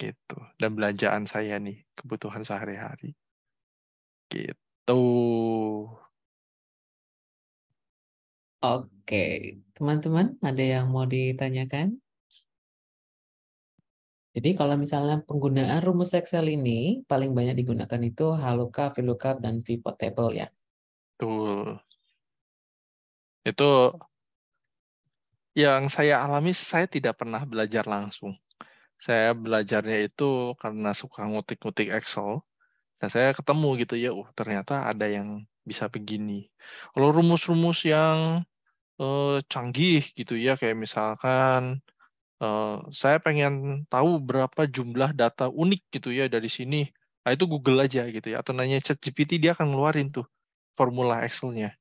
gitu. Dan belanjaan saya nih, kebutuhan sehari-hari gitu. Oke, teman-teman, ada yang mau ditanyakan? Jadi kalau misalnya penggunaan rumus Excel ini paling banyak digunakan itu HLOOKUP, VLOOKUP, dan pivot table ya. Tuh. Itu yang saya alami, saya tidak pernah belajar langsung. Saya belajarnya itu karena suka ngutik-ngutik Excel. Dan saya ketemu gitu ya, ternyata ada yang bisa begini. Kalau rumus-rumus yang canggih gitu ya, kayak misalkan saya pengen tahu berapa jumlah data unik gitu ya dari sini. Nah, itu Google aja gitu ya, atau nanya ChatGPT dia akan ngeluarin tuh formula Excel-nya.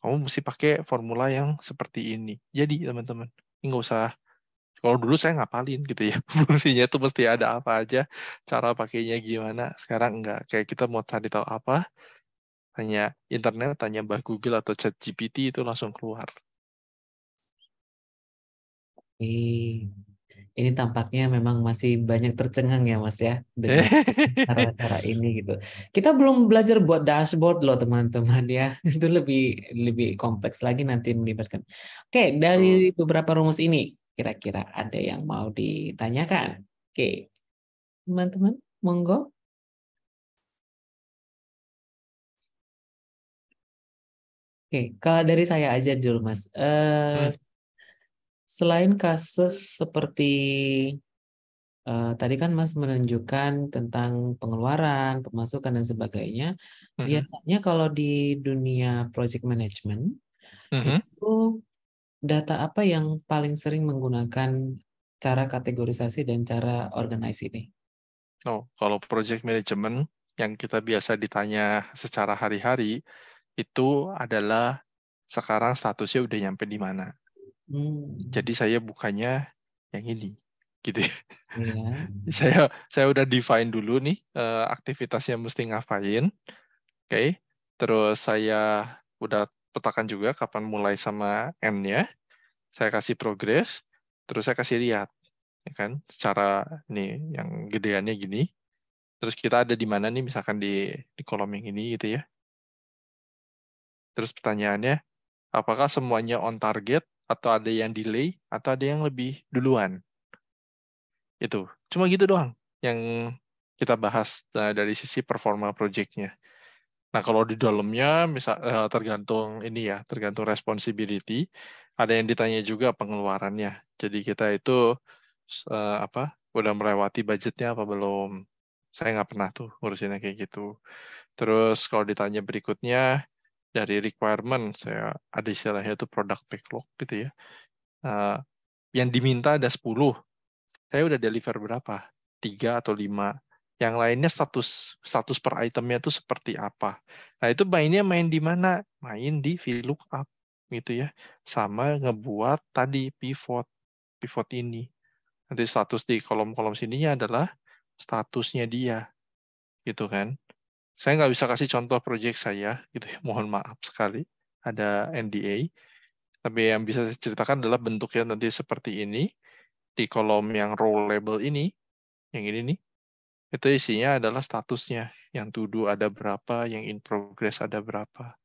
Kamu mesti pakai formula yang seperti ini. Jadi teman-teman, ini nggak usah. Kalau dulu saya ngapalin gitu ya, fungsinya tuh mesti ada apa aja, cara pakainya gimana. Sekarang enggak, kayak kita mau cari tahu apa, tanya internet, tanya Mbah Google atau ChatGPT itu langsung keluar. Ini tampaknya memang masih banyak tercengang ya Mas ya dengan cara-cara ini gitu. Kita belum belajar buat dashboard loh teman-teman ya. Itu lebih lebih kompleks lagi nanti melibatkan. Oke, dari beberapa rumus ini kira-kira ada yang mau ditanyakan? Oke, teman-teman, monggo. Oke, kalau dari saya aja dulu, Mas. Hmm, Selain kasus seperti tadi kan Mas menunjukkan tentang pengeluaran, pemasukan dan sebagainya. mhm, Biasanya kalau di dunia project management mhm. itu data apa yang paling sering menggunakan cara kategorisasi dan cara organize ini? Oh, kalau project management yang kita biasa ditanya secara hari-hari itu adalah sekarang statusnya udah nyampe di mana. Hmm, Jadi saya bukannya yang ini, gitu ya. iya. Saya udah define dulu nih aktivitasnya mesti ngapain, oke. Terus saya udah petakan juga kapan mulai sama N-nya. Saya kasih progres, terus saya kasih lihat, ya kan, secara nih yang gedeannya gini. Terus kita ada di mana nih, misalkan di kolom yang ini gitu ya. Terus pertanyaannya, apakah semuanya on target, atau ada yang delay, atau ada yang lebih duluan? Itu. Cuma gitu doang yang kita bahas dari sisi performa project-nya. Nah, kalau di dalamnya tergantung ini ya, tergantung responsibility. Ada yang ditanya juga pengeluarannya. Jadi kita itu udah melewati budgetnya apa belum? Saya nggak pernah tuh ngurusinnya kayak gitu. Terus kalau ditanya berikutnya dari requirement, saya ada istilahnya itu product backlog gitu ya. Eh, yang diminta ada 10, saya udah deliver berapa? 3 atau 5. Yang lainnya status status per itemnya itu seperti apa. Nah, itu mainnya main di mana? Main di VLOOKUP gitu ya. Sama ngebuat tadi pivot ini. Nanti status di kolom-kolom sininya adalah statusnya dia gitu kan. Saya nggak bisa kasih contoh project saya gitu ya. Mohon maaf sekali. Ada NDA. Tapi yang bisa saya ceritakan adalah bentuknya nanti seperti ini. Di kolom yang row label ini, yang ini nih, itu isinya adalah statusnya. Yang to do ada berapa, yang in progress ada berapa.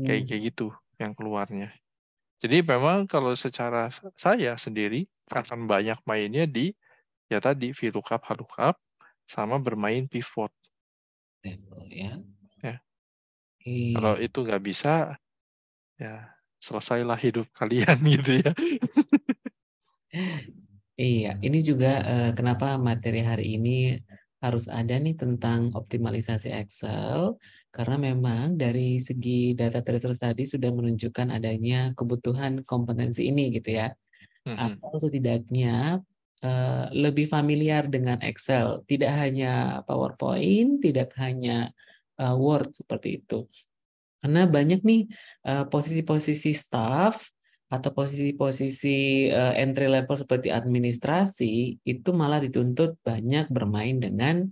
Kayak Hmm. gitu yang keluarnya. Jadi memang kalau secara saya sendiri akan banyak mainnya di ya tadi VLOOKUP, HLOOKUP, sama bermain pivot. Level ya. Ya. Kalau Oke. itu nggak bisa, ya selesailah hidup kalian gitu ya. Iya, ini juga kenapa materi hari ini harus ada nih tentang optimalisasi Excel, karena memang dari segi data terus tadi sudah menunjukkan adanya kebutuhan kompetensi ini gitu ya, Mhm. atau setidaknya lebih familiar dengan Excel, tidak hanya PowerPoint, tidak hanya Word seperti itu. Karena banyak nih posisi-posisi staff atau posisi-posisi entry level seperti administrasi itu malah dituntut banyak bermain dengan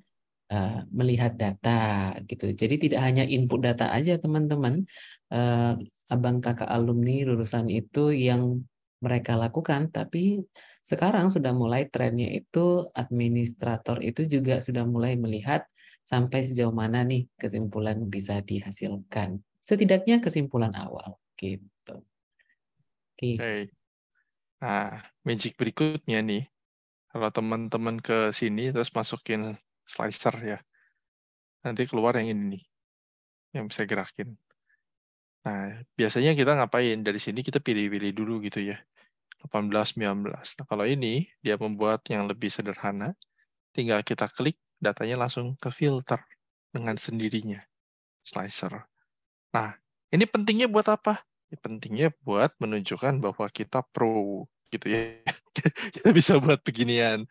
melihat data gitu. Jadi tidak hanya input data aja teman-teman, eh, abang kakak alumni lulusan itu yang mereka lakukan, tapi sekarang sudah mulai trennya itu administrator itu juga sudah mulai melihat sampai sejauh mana nih kesimpulan bisa dihasilkan. Setidaknya kesimpulan awal gitu. Oke. Oke. Nah, magic berikutnya nih, kalau teman-teman ke sini terus masukin slicer ya, nanti keluar yang ini nih, yang bisa gerakin. Nah, biasanya kita ngapain? Dari sini kita pilih-pilih dulu gitu ya. 18, 19. Nah, kalau ini dia membuat yang lebih sederhana, tinggal kita klik, datanya langsung ke filter dengan sendirinya. Slicer. Nah, ini pentingnya buat apa? Ini pentingnya buat menunjukkan bahwa kita pro gitu ya. Kita bisa buat beginian.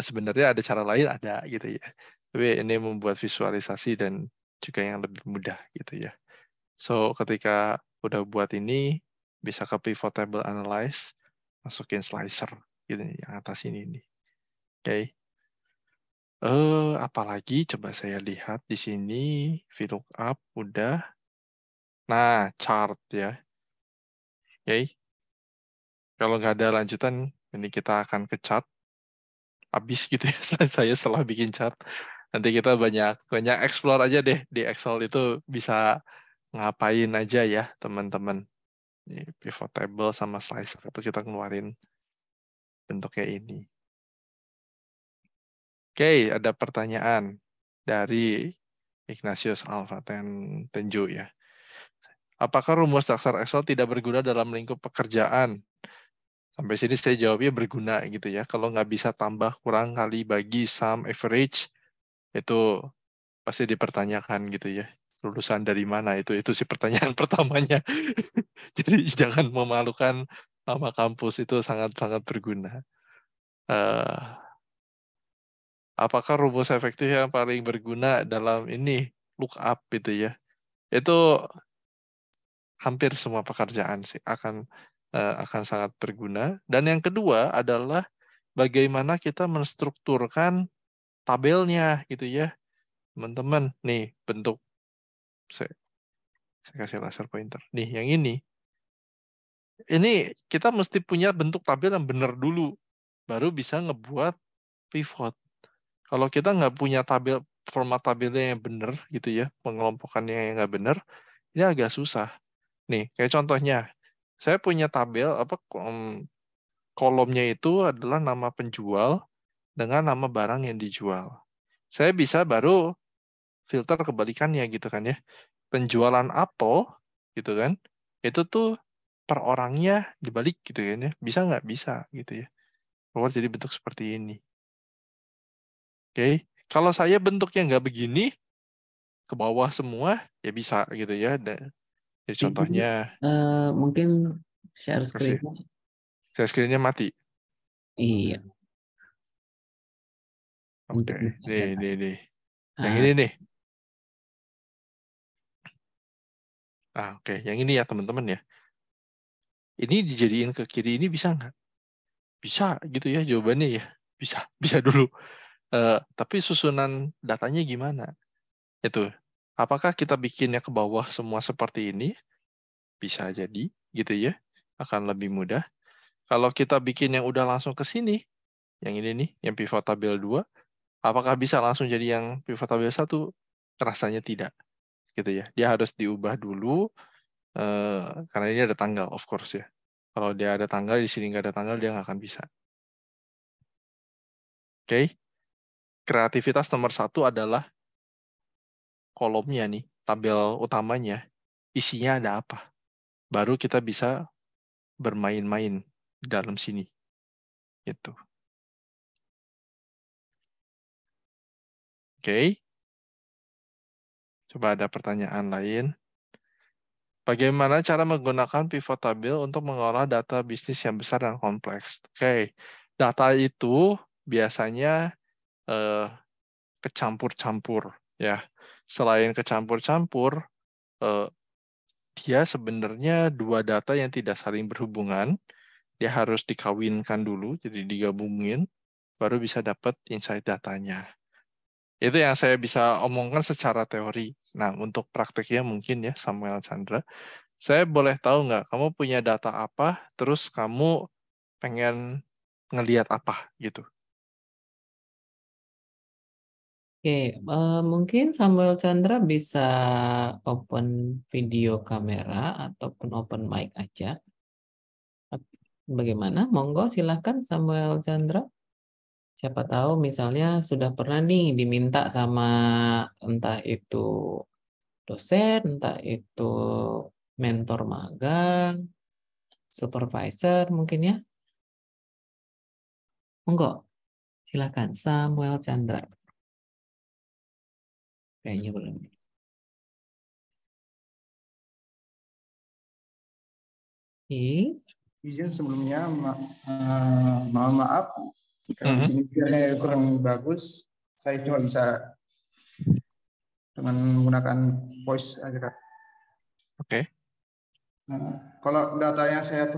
Sebenarnya ada cara lain, ada gitu ya. Tapi ini membuat visualisasi dan juga yang lebih mudah gitu ya. So, ketika udah buat ini, bisa ke pivot table analyze, masukin slicer gitu nih, yang atas ini nih. Oke. Apalagi coba saya lihat di sini VLOOKUP udah. Nah, chart ya. Oke. Kalau nggak ada lanjutan, ini kita akan ke chart. Habis gitu ya saya setelah bikin chart. Nanti kita banyak banyak explore aja deh di Excel itu bisa ngapain aja ya teman-teman. Ini pivot table sama slicer itu kita keluarin bentuknya ini. Oke, ada pertanyaan dari Ignatius Alva Tenjo ya. Apakah rumus dasar Excel tidak berguna dalam lingkup pekerjaan? Sampai sini saya jawabnya berguna gitu ya. Kalau nggak bisa tambah, kurang, kali, bagi, sum, average, itu pasti dipertanyakan gitu ya. Lulusan dari mana itu sih pertanyaan pertamanya. Jadi jangan memalukan nama kampus, itu sangat-sangat berguna. Apakah rumus efektif yang paling berguna dalam ini lookup gitu ya? Itu hampir semua pekerjaan sih akan sangat berguna. Dan yang kedua adalah bagaimana kita menstrukturkan tabelnya gitu ya, teman-teman. Nih bentuk saya kasih laser pointer. Nih yang ini kita mesti punya bentuk tabel yang benar dulu, baru bisa ngebuat pivot. Kalau kita nggak punya format tabelnya yang benar gitu ya, pengelompokannya yang nggak benar, ini agak susah. Nih, kayak contohnya, saya punya tabel kolomnya itu adalah nama penjual dengan nama barang yang dijual. Saya bisa baru filter kebalikannya gitu kan ya. Penjualan apel gitu kan, itu tuh per orangnya dibalik gitu kan ya. Bisa nggak? Bisa gitu ya. Keluar jadi bentuk seperti ini. Oke, kalau saya bentuknya nggak begini, ke bawah semua, ya bisa gitu ya. Jadi contohnya, Mungkin share kasih screen. saya screen-nya mati. Iya, Oke, untuk nih. Yang Ah, ini nih. Oke, yang ini ya teman-teman ya. Ini dijadiin ke kiri ini bisa nggak? Bisa gitu ya jawabannya ya. Bisa dulu. Tapi susunan datanya gimana? Itu. Apakah kita bikinnya ke bawah semua seperti ini? Bisa jadi gitu ya. Akan lebih mudah. Kalau kita bikin yang udah langsung ke sini, yang ini nih, yang pivot tabel 2, apakah bisa langsung jadi yang pivot tabel 1? Rasanya tidak. Gitu ya. Dia harus diubah dulu karena ini ada tanggal, of course ya. Kalau dia ada tanggal, di sini nggak ada tanggal, dia nggak akan bisa. Oke. Kreativitas nomor 1 adalah kolomnya nih, tabel utamanya, isinya ada apa. Baru kita bisa bermain-main di dalam sini. Gitu. Oke. Coba ada pertanyaan lain. Bagaimana cara menggunakan pivot table untuk mengolah data bisnis yang besar dan kompleks? Oke. Data itu biasanya kecampur-campur ya. Selain kecampur-campur, dia sebenarnya dua data yang tidak saling berhubungan. Dia harus dikawinkan dulu, jadi digabungin, baru bisa dapat insight datanya. Itu yang saya bisa omongkan secara teori. Nah, untuk prakteknya mungkin ya, Samuel Chandra, saya boleh tahu nggak, kamu punya data apa, terus kamu pengen ngelihat apa gitu. Oke, mungkin Samuel Chandra bisa open video kamera ataupun open mic aja. Bagaimana? Monggo silahkan Samuel Chandra. Siapa tahu misalnya sudah pernah nih diminta sama entah itu dosen, entah itu mentor magang, supervisor mungkin ya. Monggo, silahkan Samuel Chandra. Kayaknya belum. Izin sebelumnya, mohon maaf kalau di sini videonya kurang bagus. Saya cuma bisa dengan menggunakan voice aja, Kak. Oke. Kalau data yang saya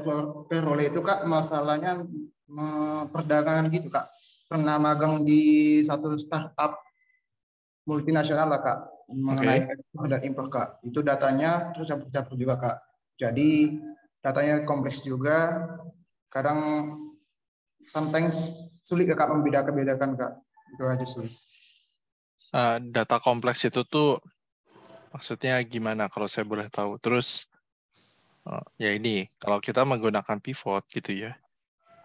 peroleh itu, Kak, masalahnya perdagangan gitu, Kak. Pernah magang di satu startup multinasional lah, Kak, mengenai ekspor dan impor, Kak. Itu datanya terus campur-campur juga, Kak. Jadi datanya kompleks juga. Kadang sometimes sulit ya, Kak, membedakan, Kak. Itu aja sih. Data kompleks itu tuh maksudnya gimana kalau saya boleh tahu? Terus ya ini, kalau kita menggunakan pivot gitu ya,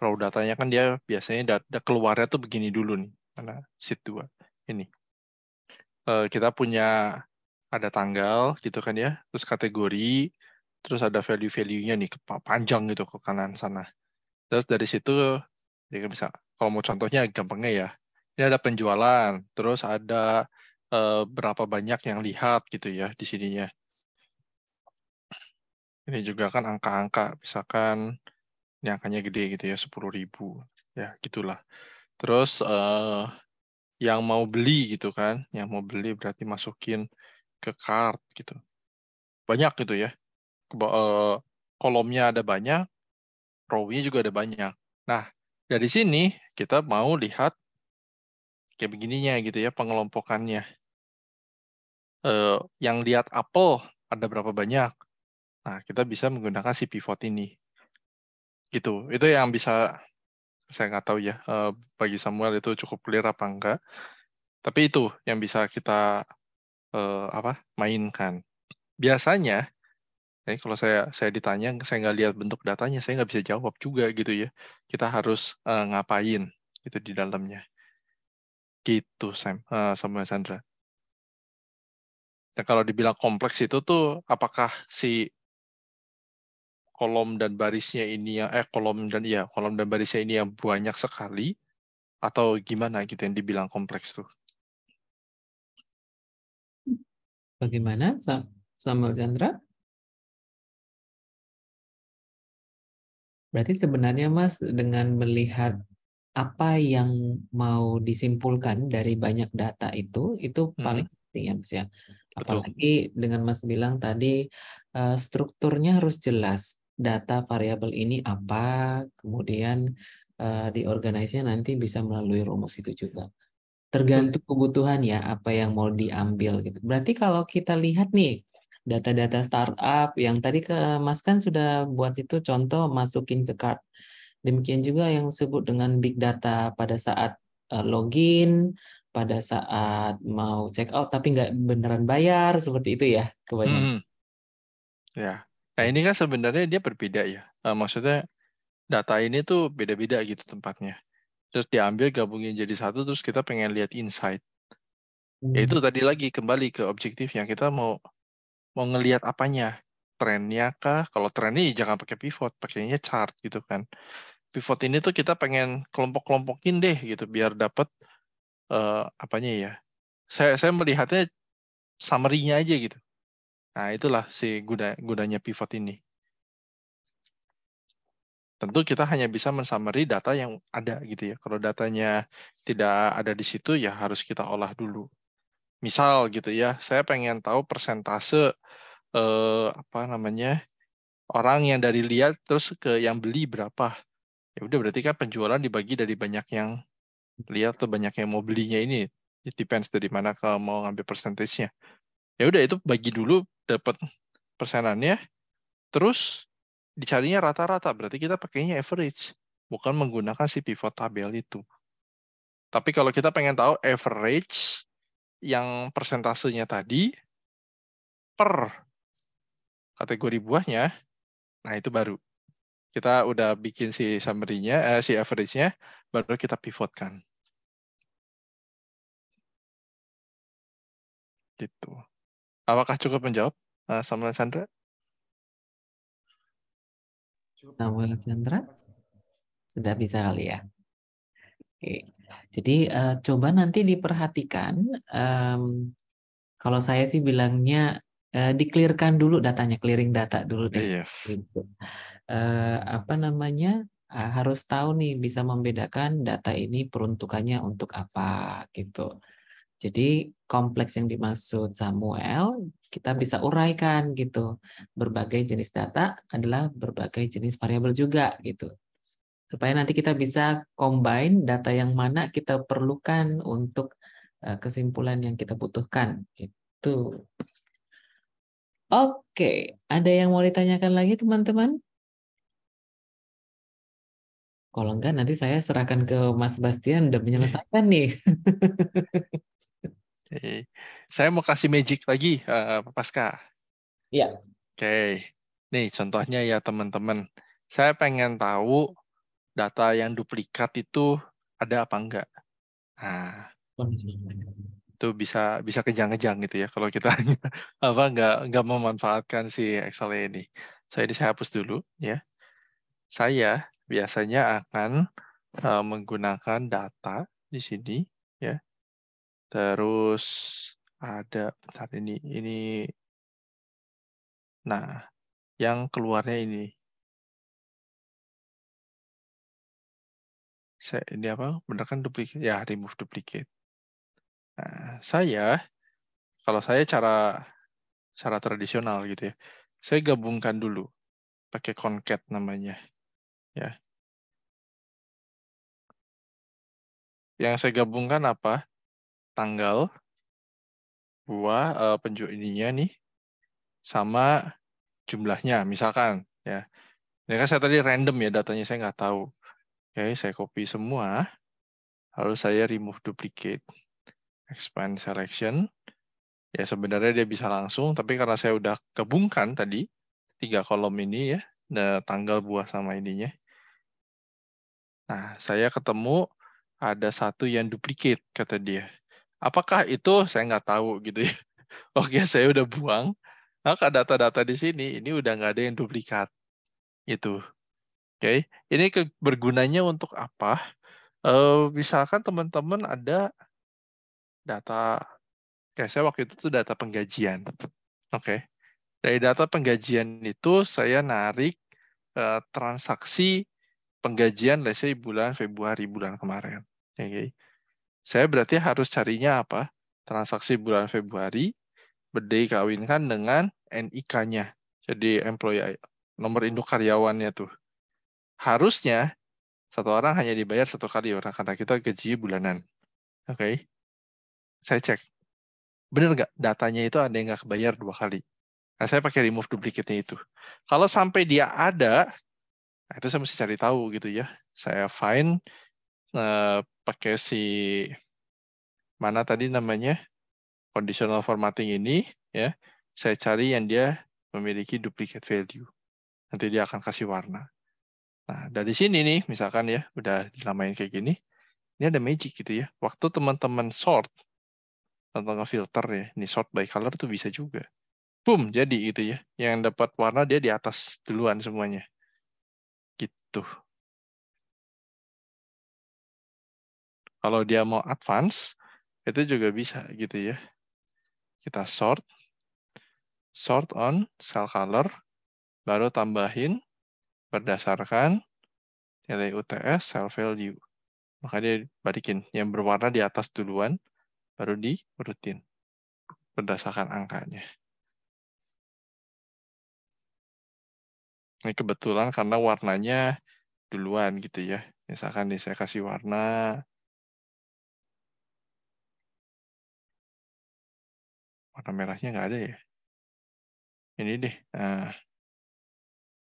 raw datanya kan dia biasanya keluarnya tuh begini dulu nih, karena sheet 2 ini. Kita punya ada tanggal gitu kan ya, terus kategori, terus ada value-value-nya nih panjang gitu ke kanan sana. Terus dari situ ya bisa, kalau mau contohnya gampangnya ya, ini ada penjualan, terus ada berapa banyak yang lihat gitu ya di sininya. Ini juga kan angka-angka, misalkan ini angkanya gede gitu ya, 10.000 ya gitulah. Terus yang mau beli gitu kan, yang mau beli berarti masukin ke cart gitu. Banyak gitu ya. Kolomnya ada banyak, row-nya juga ada banyak. Nah, dari sini kita mau lihat kayak begininya gitu ya pengelompokannya. Yang lihat apel ada berapa banyak. Nah, kita bisa menggunakan si pivot ini. Gitu. Itu yang bisa, saya nggak tahu ya, bagi Samuel itu cukup clear apa enggak. Tapi itu yang bisa kita mainkan. Biasanya, kalau saya ditanya, saya nggak lihat bentuk datanya, saya nggak bisa jawab juga gitu ya. Kita harus ngapain gitu di dalamnya. Gitu, Samuel Sandra. Dan kalau dibilang kompleks itu tuh, apakah si kolom dan barisnya ini kolom dan barisnya ini yang banyak sekali, atau gimana gitu yang dibilang kompleks tuh? Bagaimana, Samuel Chandra? Berarti sebenarnya Mas, dengan melihat apa yang mau disimpulkan dari banyak data itu paling penting ya Mas ya. Betul. Apalagi dengan Mas bilang tadi strukturnya harus jelas. Data variabel ini apa, kemudian diorganisasinya nanti bisa melalui rumus itu juga. Tergantung kebutuhan ya, apa yang mau diambil gitu. Berarti kalau kita lihat nih, data-data startup yang tadi Mas kan sudah buat itu contoh masukin ke cart. Demikian juga yang disebut dengan big data pada saat login, pada saat mau check out tapi nggak beneran bayar, seperti itu ya kebanyakan. Ya, nah ini kan sebenarnya dia berbeda ya. Maksudnya data ini tuh beda-beda gitu tempatnya. Terus diambil gabungin jadi satu, terus kita pengen lihat insight. Ya itu tadi lagi kembali ke objektifnya, kita mau ngelihat apanya, trennya kah? Kalau tren ini jangan pakai pivot, pakainya chart gitu kan. Pivot ini tuh kita pengen kelompok-kelompokin deh gitu biar dapat apanya ya. Saya melihatnya summary-nya aja gitu. Nah, itulah si gunanya pivot ini. Tentu kita hanya bisa mensummary data yang ada gitu ya. Kalau datanya tidak ada di situ ya harus kita olah dulu. Misal gitu ya, saya pengen tahu persentase orang yang dari lihat terus ke yang beli berapa. Ya udah berarti kan penjualan dibagi dari banyak yang lihat atau banyak yang mau belinya ini. It depends dari mana kalau mau ngambil persentasenya. Ya udah itu bagi dulu dapat persenannya, terus dicarinya rata-rata. Berarti kita pakainya average, bukan menggunakan si pivot tabel itu. Tapi kalau kita pengen tahu average yang persentasenya tadi per kategori buahnya, nah itu baru kita udah bikin si summary-nya, si average-nya, baru kita pivotkan. Gitu. Apakah cukup menjawab, Samuel Chandra? Samuel Chandra? Sudah bisa kali ya? Oke. Jadi coba nanti diperhatikan, kalau saya sih bilangnya di-clearkan dulu datanya, clearing data dulu deh. Yes. Gitu. Harus tahu nih, bisa membedakan data ini peruntukannya untuk apa gitu. Jadi kompleks yang dimaksud Samuel kita bisa uraikan gitu. Berbagai jenis data adalah berbagai jenis variabel juga gitu. Supaya nanti kita bisa combine data yang mana kita perlukan untuk kesimpulan yang kita butuhkan. Itu. Oke, ada yang mau ditanyakan lagi teman-teman? Kalau enggak nanti saya serahkan ke Mas Bastian udah menyelesaikan nih. Oke. Saya mau kasih magic lagi, Pak Paska. Ya. Oke. Nih contohnya ya teman-teman. Saya pengen tahu data yang duplikat itu ada apa enggak. Nah, Itu bisa kejang-kejang gitu ya kalau kita apa nggak memanfaatkan si Excel ini. Ini saya hapus dulu ya. Saya biasanya akan menggunakan data di sini ya. Terus ada bentar ini. Nah, yang keluarnya ini. Ini apa? Bener kan duplicate? Ya, remove duplicate. Nah, kalau saya cara tradisional gitu ya. Saya gabungkan dulu pakai concat namanya ya. Yang saya gabungkan apa? Tanggal buah penjual ininya nih sama jumlahnya misalkan ya. Ini kan saya tadi random ya datanya, saya nggak tahu. Oke, saya copy semua. Lalu saya remove duplicate. Expand selection. Ya sebenarnya dia bisa langsung, tapi karena saya udah gabungkan tadi 3 kolom ini ya, tanggal buah sama ininya. Nah, saya ketemu ada satu yang duplicate kata dia. Apakah itu saya nggak tahu gitu ya. Oke, saya udah buang. Maka data-data di sini ini udah nggak ada yang duplikat. Itu. Oke, ini bergunanya untuk apa? Misalkan teman-teman ada data, kayak saya waktu itu tuh data penggajian. Oke. Dari data penggajian itu saya narik transaksi penggajian let's say bulan Februari bulan kemarin. Oke. Saya berarti harus carinya apa? Transaksi bulan Februari dikawinkan dengan NIK-nya. Jadi employee nomor induk karyawannya tuh. Harusnya satu orang hanya dibayar satu kali orang karena kita gaji bulanan. Oke. Saya cek. Bener nggak datanya itu ada yang nggak kebayar 2 kali? Nah, saya pakai remove duplicate-nya itu. Kalau sampai dia ada, nah itu saya mesti cari tahu gitu ya. Saya find pakai si mana tadi namanya conditional formatting ini ya. Saya cari yang dia memiliki duplicate value. Nanti dia akan kasih warna. Nah, dari sini nih misalkan ya udah dilamain kayak gini. Ini ada magic gitu ya. Waktu teman-teman sort atau nge-filter ya, ini sort by color tuh bisa juga. Boom, jadi gitu ya. Yang dapat warna dia di atas duluan semuanya. Gitu. Kalau dia mau advance, itu juga bisa gitu ya. Kita sort on cell color, baru tambahin berdasarkan nilai UTS cell value. Maka dia balikin yang berwarna di atas duluan, baru diurutin berdasarkan angkanya. Ini kebetulan karena warnanya duluan gitu ya. Misalkan nih saya kasih warna merahnya nggak ada ya. Ini deh. Nah,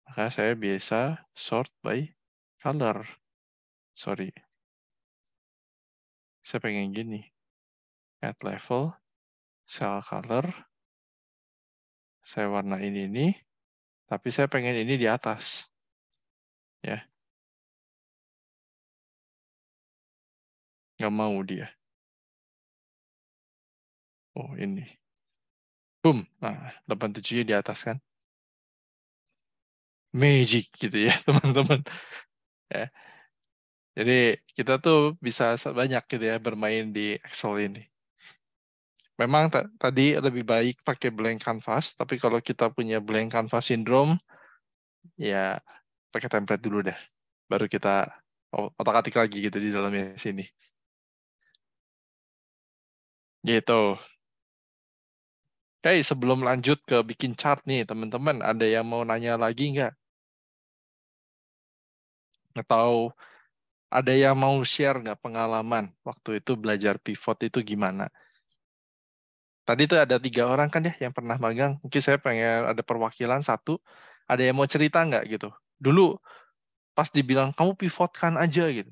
maka saya biasa sort by color. Sorry. Saya pengen gini. Add level, cell color. Saya warnain ini. Tapi saya pengen ini di atas. Ya. Nggak mau dia. Oh, ini. Boom. Nah, 87-nya di atas kan. Magic gitu ya, teman-teman. Ya. Jadi kita tuh bisa banyak gitu ya bermain di Excel ini. Memang tadi lebih baik pakai blank canvas, tapi kalau kita punya blank canvas syndrome, ya pakai template dulu deh. Baru kita otak-atik lagi gitu di dalamnya sini. Gitu. Oke, sebelum lanjut ke bikin chart nih, teman-teman, ada yang mau nanya lagi nggak? Atau ada yang mau share nggak pengalaman waktu itu belajar pivot itu gimana? Tadi tuh ada 3 orang kan ya yang pernah magang. Mungkin saya pengen ada perwakilan satu. Ada yang mau cerita nggak gitu? Dulu pas dibilang kamu pivotkan aja gitu.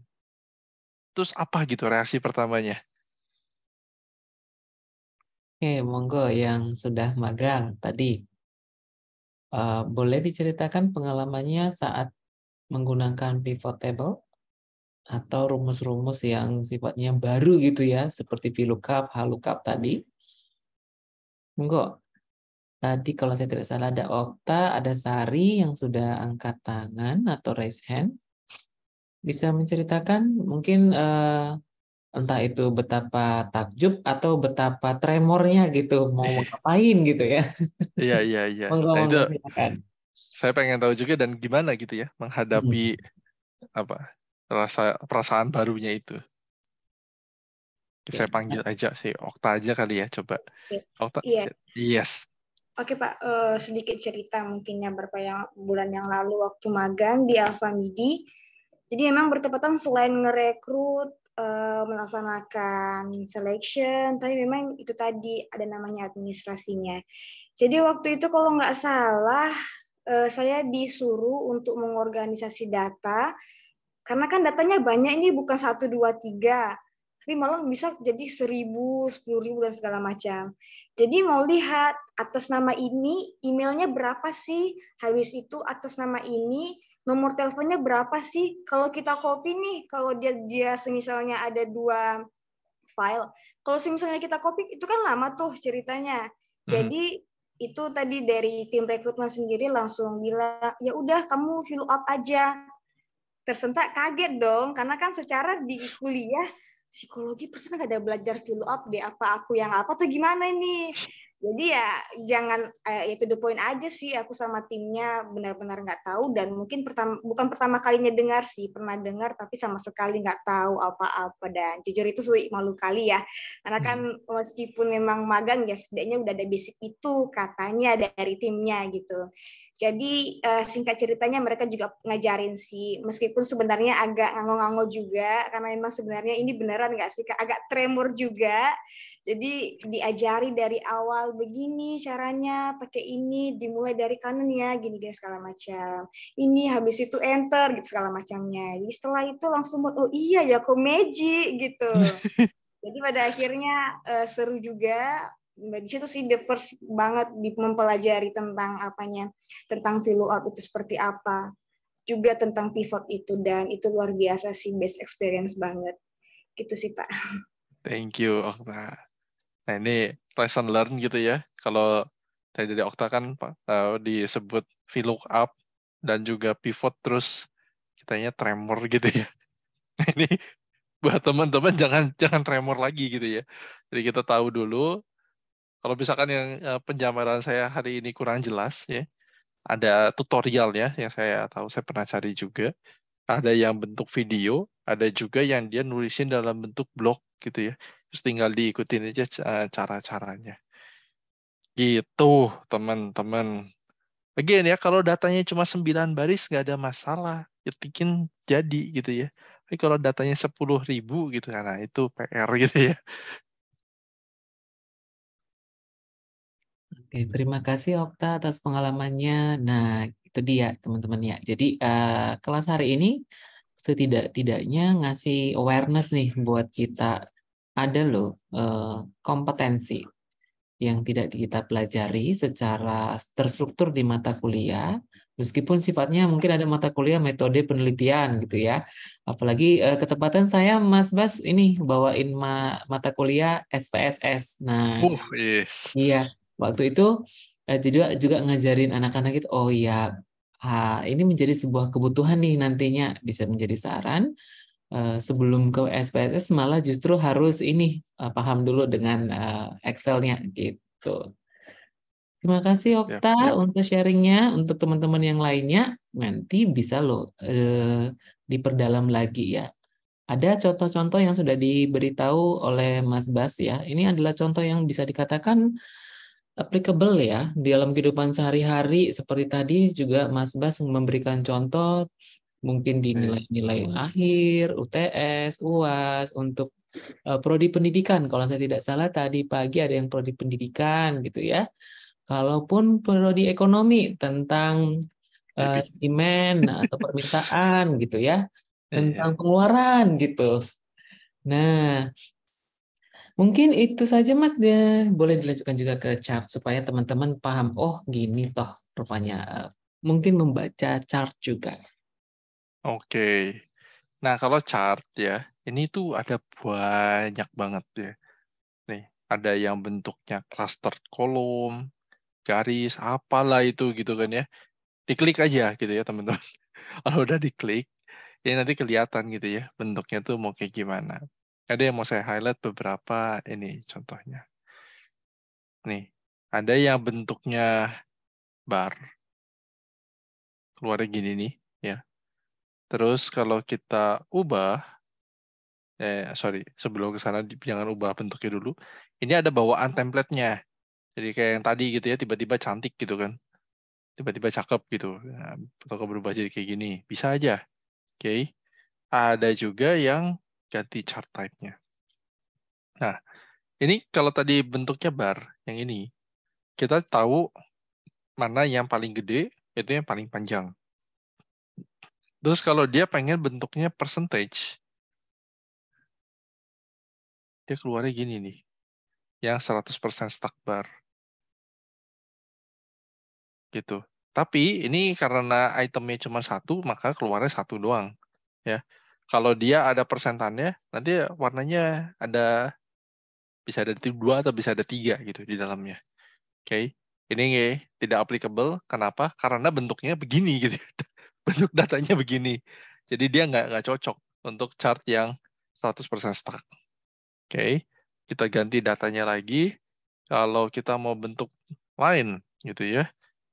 Terus apa gitu reaksi pertamanya? Oke, monggo yang sudah magang tadi. Boleh diceritakan pengalamannya saat menggunakan pivot table? atau rumus-rumus yang sifatnya baru gitu ya, seperti VLOOKUP, HLOOKUP tadi. Monggo. Tadi kalau saya tidak salah ada Okta, ada Sari yang sudah angkat tangan atau raise hand. Bisa menceritakan mungkin entah itu betapa takjub atau betapa tremornya gitu, mau ngapain gitu ya. Iya, iya, iya. Monggo, Nah, itu monggo, silakan. saya pengen tahu juga dan gimana gitu ya menghadapi apa perasaan barunya itu. Saya Oke. panggil aja sih Okta aja kali ya, coba. Okta, Iya. yes. Oke Pak, sedikit cerita mungkinnya beberapa bulan yang lalu waktu magang di Alfamidi. Jadi memang bertepatan selain ngerekrut, melaksanakan selection, tapi memang itu tadi ada namanya administrasinya. Jadi waktu itu kalau nggak salah, saya disuruh untuk mengorganisasi data, karena kan datanya banyak, ini bukan 1, 2, 3, tapi malah bisa jadi 1.000, 10.000 dan segala macam. Jadi mau lihat atas nama ini emailnya berapa sih, habis itu atas nama ini nomor teleponnya berapa sih. Kalau kita copy nih, kalau dia misalnya ada 2 file, kalau misalnya kita copy itu kan lama tuh ceritanya. Jadi itu tadi dari tim rekrutmen sendiri langsung bilang, ya udah kamu fill up aja. Tersentak kaget dong, karena kan secara di kuliah psikologi persen nggak ada belajar fill up deh, apa aku yang apa tuh gimana ini. Jadi ya jangan itu the point aja sih, aku sama timnya benar-benar nggak tahu, dan mungkin bukan pertama kalinya dengar sih, pernah dengar tapi sama sekali nggak tahu apa-apa, dan jujur itu sih malu kali ya, karena kan meskipun memang magang ya setidaknya udah ada basic itu katanya dari timnya gitu. Jadi singkat ceritanya mereka juga ngajarin sih, meskipun sebenarnya agak nganggo-nganggo juga, karena memang sebenarnya ini beneran nggak sih, agak tremor juga. Jadi diajari dari awal begini caranya, pakai ini, dimulai dari kanan ya, gini guys segala macam. Ini habis itu enter gitu segala macamnya. Jadi setelah itu langsung oh iya ya kok magic gitu. Jadi pada akhirnya seru juga. Di situ sih the first banget mempelajari tentang tentang follow up itu seperti apa, juga tentang pivot itu, dan itu luar biasa sih, best experience banget gitu sih Pak. Thank you Okta. Nah ini lesson learn gitu ya. Kalau tadi dari Okta kan disebut VLOOKUP dan juga pivot, terus kitanya tremor gitu ya. Nah ini buat teman-teman jangan tremor lagi gitu ya. Jadi kita tahu dulu. Kalau misalkan yang penjamaran saya hari ini kurang jelas ya, ada tutorial ya yang saya tahu, saya pernah cari juga. Ada yang bentuk video, ada juga yang dia nulisin dalam bentuk blog gitu ya. Terus tinggal diikutin aja cara-caranya. Gitu teman-teman. Again ya, kalau datanya cuma 9 baris nggak ada masalah. Ketikin jadi gitu ya. Tapi kalau datanya 10.000 gitu, nah itu PR gitu ya. Oke, terima kasih Okta atas pengalamannya. Nah, itu dia teman-teman ya. Jadi kelas hari ini setidak-tidaknya ngasih awareness nih buat kita. Ada loh kompetensi yang tidak kita pelajari secara terstruktur di mata kuliah, meskipun sifatnya mungkin ada mata kuliah metode penelitian gitu ya. Apalagi ketepatan saya Mas Bas ini bawain mata kuliah SPSS. Nah, Yes. iya, waktu itu juga ngajarin anak-anak itu, oh iya, ini menjadi sebuah kebutuhan nih nantinya, bisa menjadi saran. Sebelum ke SPSS malah justru harus ini paham dulu dengan Excel-nya gitu. Terima kasih Okta untuk sharingnya. Untuk teman-teman yang lainnya nanti bisa loh diperdalam lagi ya. Ada contoh-contoh yang sudah diberitahu oleh Mas Bas ya. Ini adalah contoh yang bisa dikatakan applicable ya di dalam kehidupan sehari-hari. Seperti tadi juga Mas Bas memberikan contoh mungkin di nilai-nilai akhir, UTS, UAS, untuk prodi pendidikan. Kalau saya tidak salah tadi pagi ada yang prodi pendidikan gitu ya. Kalaupun prodi ekonomi tentang demand atau permintaan gitu ya, tentang pengeluaran gitu. Nah, mungkin itu saja Mas, boleh dilanjutkan juga ke chart supaya teman-teman paham, oh gini toh rupanya, mungkin membaca chart juga. Oke. Nah, kalau chart ya, ini tuh ada banyak banget ya. Nih, ada yang bentuknya cluster kolom, garis, apalah itu gitu kan ya. Diklik aja gitu ya teman-teman. Kalau udah diklik, ini nanti kelihatan gitu ya bentuknya tuh mau kayak gimana. Ada yang mau saya highlight beberapa ini contohnya. Nih, ada yang bentuknya bar. Keluarnya gini nih ya. Terus kalau kita ubah, sorry, sebelum ke sana jangan ubah bentuknya dulu. Ini ada bawaan template-nya. Jadi kayak yang tadi gitu ya, tiba-tiba cantik gitu kan. Tiba-tiba cakep gitu. Nah, atau berubah jadi kayak gini. Bisa aja. Oke. Ada juga yang ganti chart type-nya. Nah, ini kalau tadi bentuknya bar, yang ini, kita tahu mana yang paling gede, itu yang paling panjang. Terus kalau dia pengen bentuknya percentage, dia keluarnya gini nih, yang 100% stuck bar. Gitu. Tapi ini karena itemnya cuma satu, maka keluarnya satu doang. Ya. Kalau dia ada persentannya, nanti warnanya ada bisa ada 2 atau bisa ada 3 gitu di dalamnya. Oke. Ini tidak applicable. Kenapa? Karena bentuknya begini gitu. Bentuk datanya begini. Jadi dia nggak cocok untuk chart yang 100% stuck. Oke. Kita ganti datanya lagi. Kalau kita mau bentuk lain gitu ya.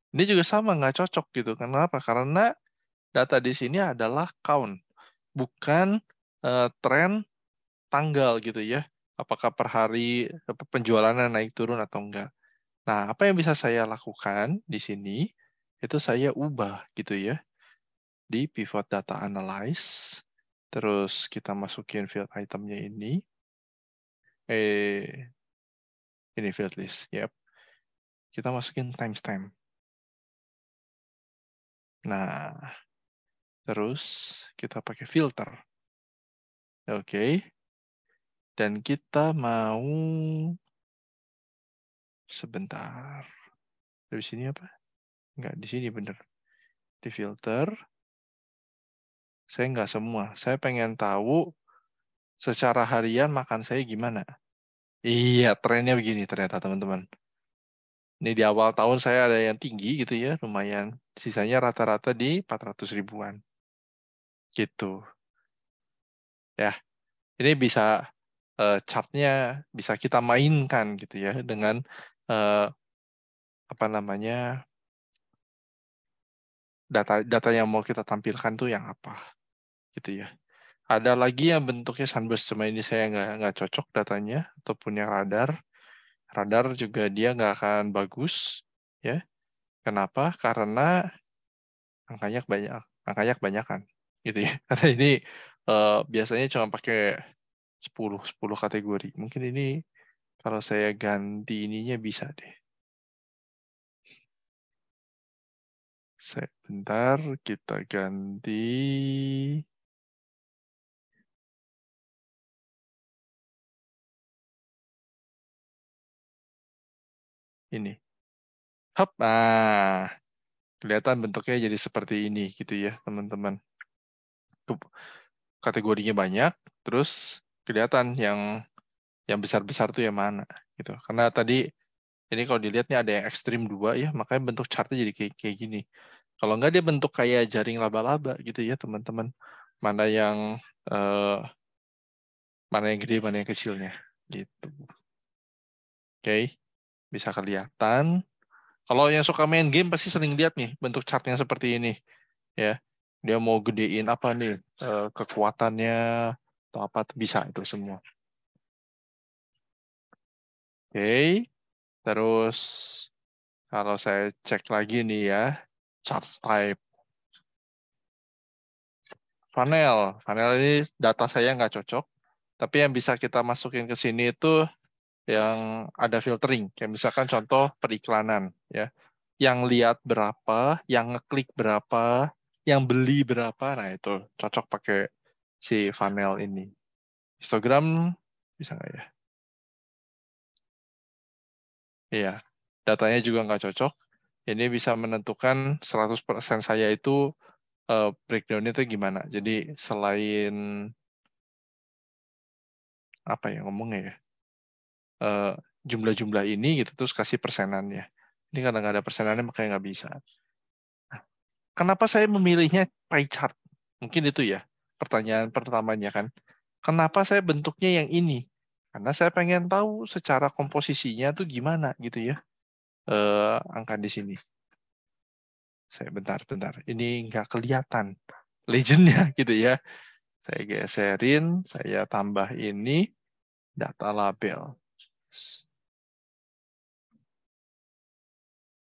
Ini juga sama, nggak cocok gitu. Kenapa? Karena data di sini adalah count, bukan tren tanggal gitu ya. Apakah per hari penjualannya naik turun atau enggak. Nah, apa yang bisa saya lakukan di sini, itu saya ubah gitu ya. Di pivot data analyze, terus kita masukin field itemnya ini. Ini field list, yep. Kita masukin timestamp. Nah, terus kita pakai filter. Oke. Dan kita mau sebentar. Dari sini apa? Enggak, di sini bener. Di filter. Saya enggak semua. Saya pengen tahu secara harian makan saya gimana. Iya, trennya begini ternyata teman-teman. Ini di awal tahun saya ada yang tinggi gitu ya, lumayan. Sisanya rata-rata di 400 ribuan. Gitu. Ya, ini bisa chartnya bisa kita mainkan gitu ya dengan apa namanya data yang mau kita tampilkan tuh yang apa gitu ya. Ada lagi yang bentuknya sunburst, cuma ini saya nggak cocok datanya ataupun yang radar. Radar juga dia nggak akan bagus ya. Kenapa? Karena angkanya kebanyakan gitu ya. Karena ini biasanya cuma pakai 10 kategori. Mungkin ini kalau saya ganti ininya bisa deh. Sebentar, kita ganti. Ini. Hop, kelihatan bentuknya jadi seperti ini gitu ya, teman-teman. Kategorinya banyak, terus kelihatan yang besar-besar tuh yang mana gitu. Karena tadi ini kalau dilihat nih ada yang ekstrim 2 ya, makanya bentuk chartnya jadi kayak gini. Kalau nggak dia bentuk kayak jaring laba-laba gitu ya, teman-teman. Mana yang gede, mana yang kecilnya gitu. Oke. Bisa kelihatan. Kalau yang suka main game pasti sering lihat nih bentuk chartnya seperti ini. Ya, dia mau gedein apa nih kekuatannya atau apa bisa itu semua. Oke, terus kalau saya cek lagi nih ya, chart type. Funnel ini data saya nggak cocok, tapi yang bisa kita masukin ke sini itu yang ada filtering, kayak misalkan contoh periklanan ya, yang lihat berapa, yang ngeklik berapa, yang beli berapa, nah itu cocok pakai si funnel ini. Histogram bisa nggak ya? Iya, datanya juga nggak cocok. Ini bisa menentukan 100% saya itu breakdown itu gimana. Jadi selain apa ya ngomongnya ya, jumlah-jumlah ini gitu terus kasih persenannya. Ini karena nggak ada persenannya makanya nggak bisa. Nah, kenapa saya memilihnya pie chart? Mungkin itu ya pertanyaan pertamanya kan. Kenapa saya bentuknya yang ini? Karena saya pengen tahu secara komposisinya tuh gimana gitu ya. Angka di sini. Saya bentar. Ini nggak kelihatan legendnya gitu ya. Saya geserin, saya tambah ini data label.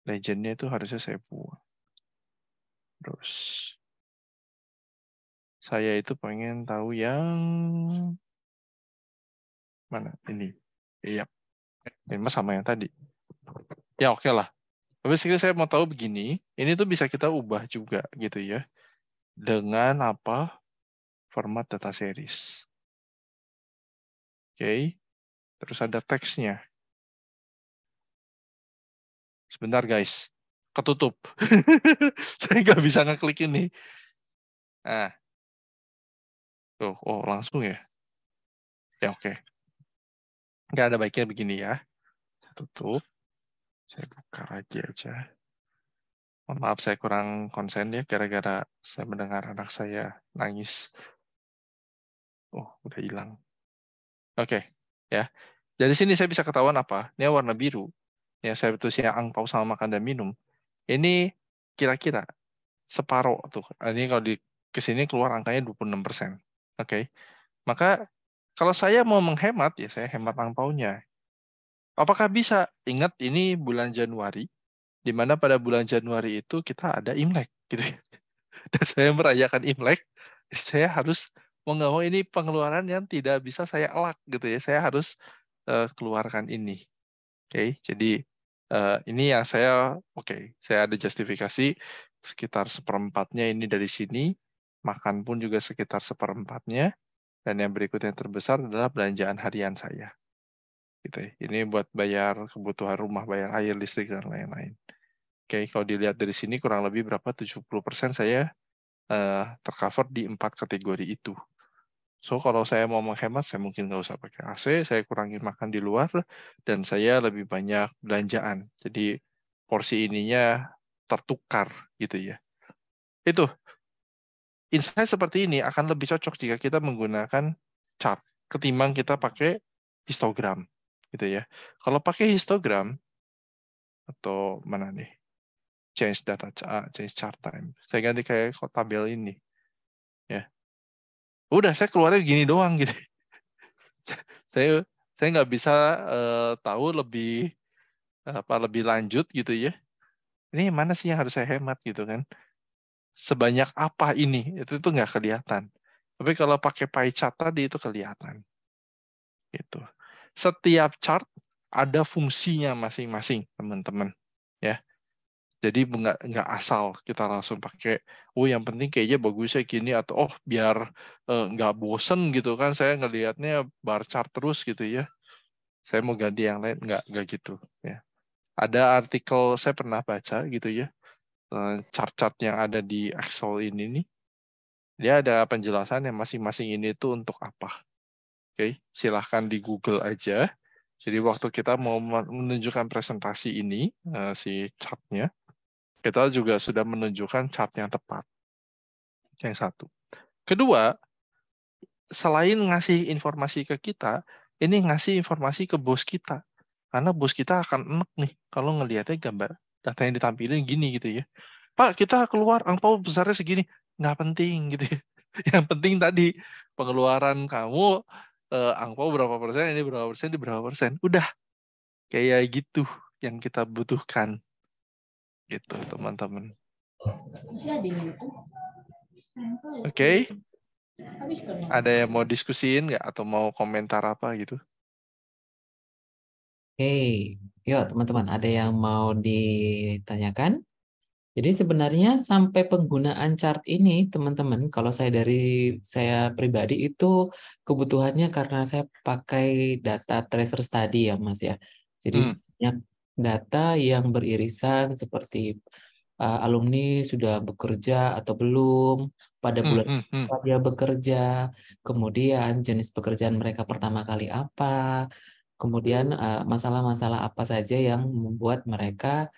Legendnya itu harusnya saya buang. Terus saya itu pengen tahu yang mana ini. Iya, memang sama yang tadi. Ya oke lah. Tapi saya mau tahu begini, ini tuh bisa kita ubah juga gitu ya. Dengan apa? Format data series. Oke. Terus ada teksnya. Sebentar guys. Ketutup. Saya nggak bisa ngeklik ini. Nah. Tuh, oh langsung ya. Ya oke. Nggak ada baiknya begini ya. Saya tutup. Saya buka lagi aja. Mohon maaf saya kurang konsen ya, gara-gara saya mendengar anak saya nangis. Oh, udah hilang. Oke, ya. Dari sini saya bisa ketahuan apa? Ini warna biru. Yang saya tulisnya angpau sama makan dan minum. Ini kira-kira separuh tuh. Ini kalau di kesini keluar angkanya 26%. Oke. Maka kalau saya mau menghemat ya saya hemat angpaunya. Apakah bisa? Ingat ini bulan Januari, di mana pada bulan Januari itu kita ada Imlek gitu. Dan saya merayakan Imlek, jadi saya harus mau nggak mau ini pengeluaran yang tidak bisa saya elak gitu ya. Saya harus keluarkan ini. Oke, jadi ini yang saya saya ada justifikasi sekitar seperempatnya ini dari sini, makan pun juga sekitar seperempatnya, dan yang berikut yang terbesar adalah belanjaan harian saya. Gitu ya. Ini buat bayar kebutuhan rumah, bayar air, listrik, dan lain-lain. Oke, kalau dilihat dari sini kurang lebih berapa 70% saya tercover di 4 kategori itu. So, kalau saya mau menghemat, saya mungkin nggak usah pakai AC, saya kurangi makan di luar, dan saya lebih banyak belanjaan. Jadi, porsi ininya tertukar, gitu ya. Itu, insight seperti ini akan lebih cocok jika kita menggunakan chart, ketimbang kita pakai histogram, gitu ya. Kalau pakai histogram, atau mana nih? Change data, change chart time. Saya ganti kayak tabel ini. Ya. Udah, saya keluarnya gini doang gitu. saya nggak bisa tahu lebih lebih lanjut gitu ya. Ini mana sih yang harus saya hemat gitu kan? Sebanyak apa ini? Itu nggak kelihatan. Tapi kalau pakai pie chart tadi itu kelihatan. Gitu. Setiap chart ada fungsinya masing-masing, teman-teman. Ya. Jadi nggak asal kita langsung pakai, oh yang penting kayaknya bagusnya gini, atau oh biar nggak bosen gitu kan, saya ngelihatnya bar chart terus gitu ya. Saya mau ganti yang lain, nggak gitu. Ya. Ada artikel saya pernah baca gitu ya, chart-chart yang ada di Excel ini nih, dia ada penjelasan yang masing-masing ini tuh untuk apa. Oke, silahkan di Google aja. Jadi waktu kita mau menunjukkan presentasi ini, si chartnya, kita juga sudah menunjukkan chart yang tepat. Yang satu. Kedua, selain ngasih informasi ke kita, ini ngasih informasi ke bos kita. Karena bos kita akan enek nih kalau ngelihatnya gambar data yang ditampilin gini gitu ya. Pak, kita keluar angpau besarnya segini. Nggak penting gitu ya. Yang penting tadi pengeluaran kamu angpau berapa persen, ini berapa persen, ini berapa persen. Udah. Kayak gitu yang kita butuhkan. Gitu, teman-teman. Oke. Ada yang mau diskusiin nggak atau mau komentar apa gitu? Oke, yuk teman-teman, ada yang mau ditanyakan? Jadi sebenarnya sampai penggunaan chart ini, teman-teman, kalau saya pribadi itu kebutuhannya karena saya pakai data tracer study ya, Mas ya. Jadi banyak data yang beririsan seperti alumni sudah bekerja atau belum, pada bulan apa dia bekerja, kemudian jenis pekerjaan mereka pertama kali apa, kemudian masalah-masalah apa saja yang membuat mereka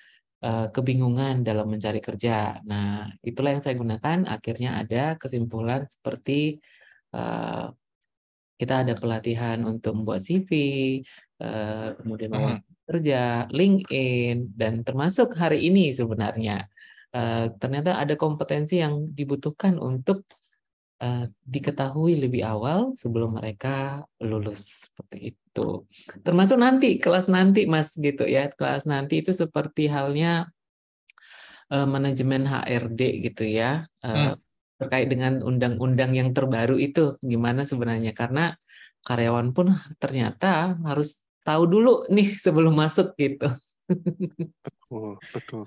kebingungan dalam mencari kerja. Nah, itulah yang saya gunakan. Akhirnya ada kesimpulan seperti eh, kita ada pelatihan untuk membuat CV, kemudian wawancara kerja, LinkedIn, dan termasuk hari ini sebenarnya ternyata ada kompetensi yang dibutuhkan untuk diketahui lebih awal sebelum mereka lulus seperti itu. Termasuk nanti kelas nanti Mas gitu ya. Kelas nanti itu seperti halnya manajemen HRD gitu ya. Terkait dengan undang-undang yang terbaru itu gimana sebenarnya, karena karyawan pun ternyata harus tahu dulu nih sebelum masuk gitu. Betul.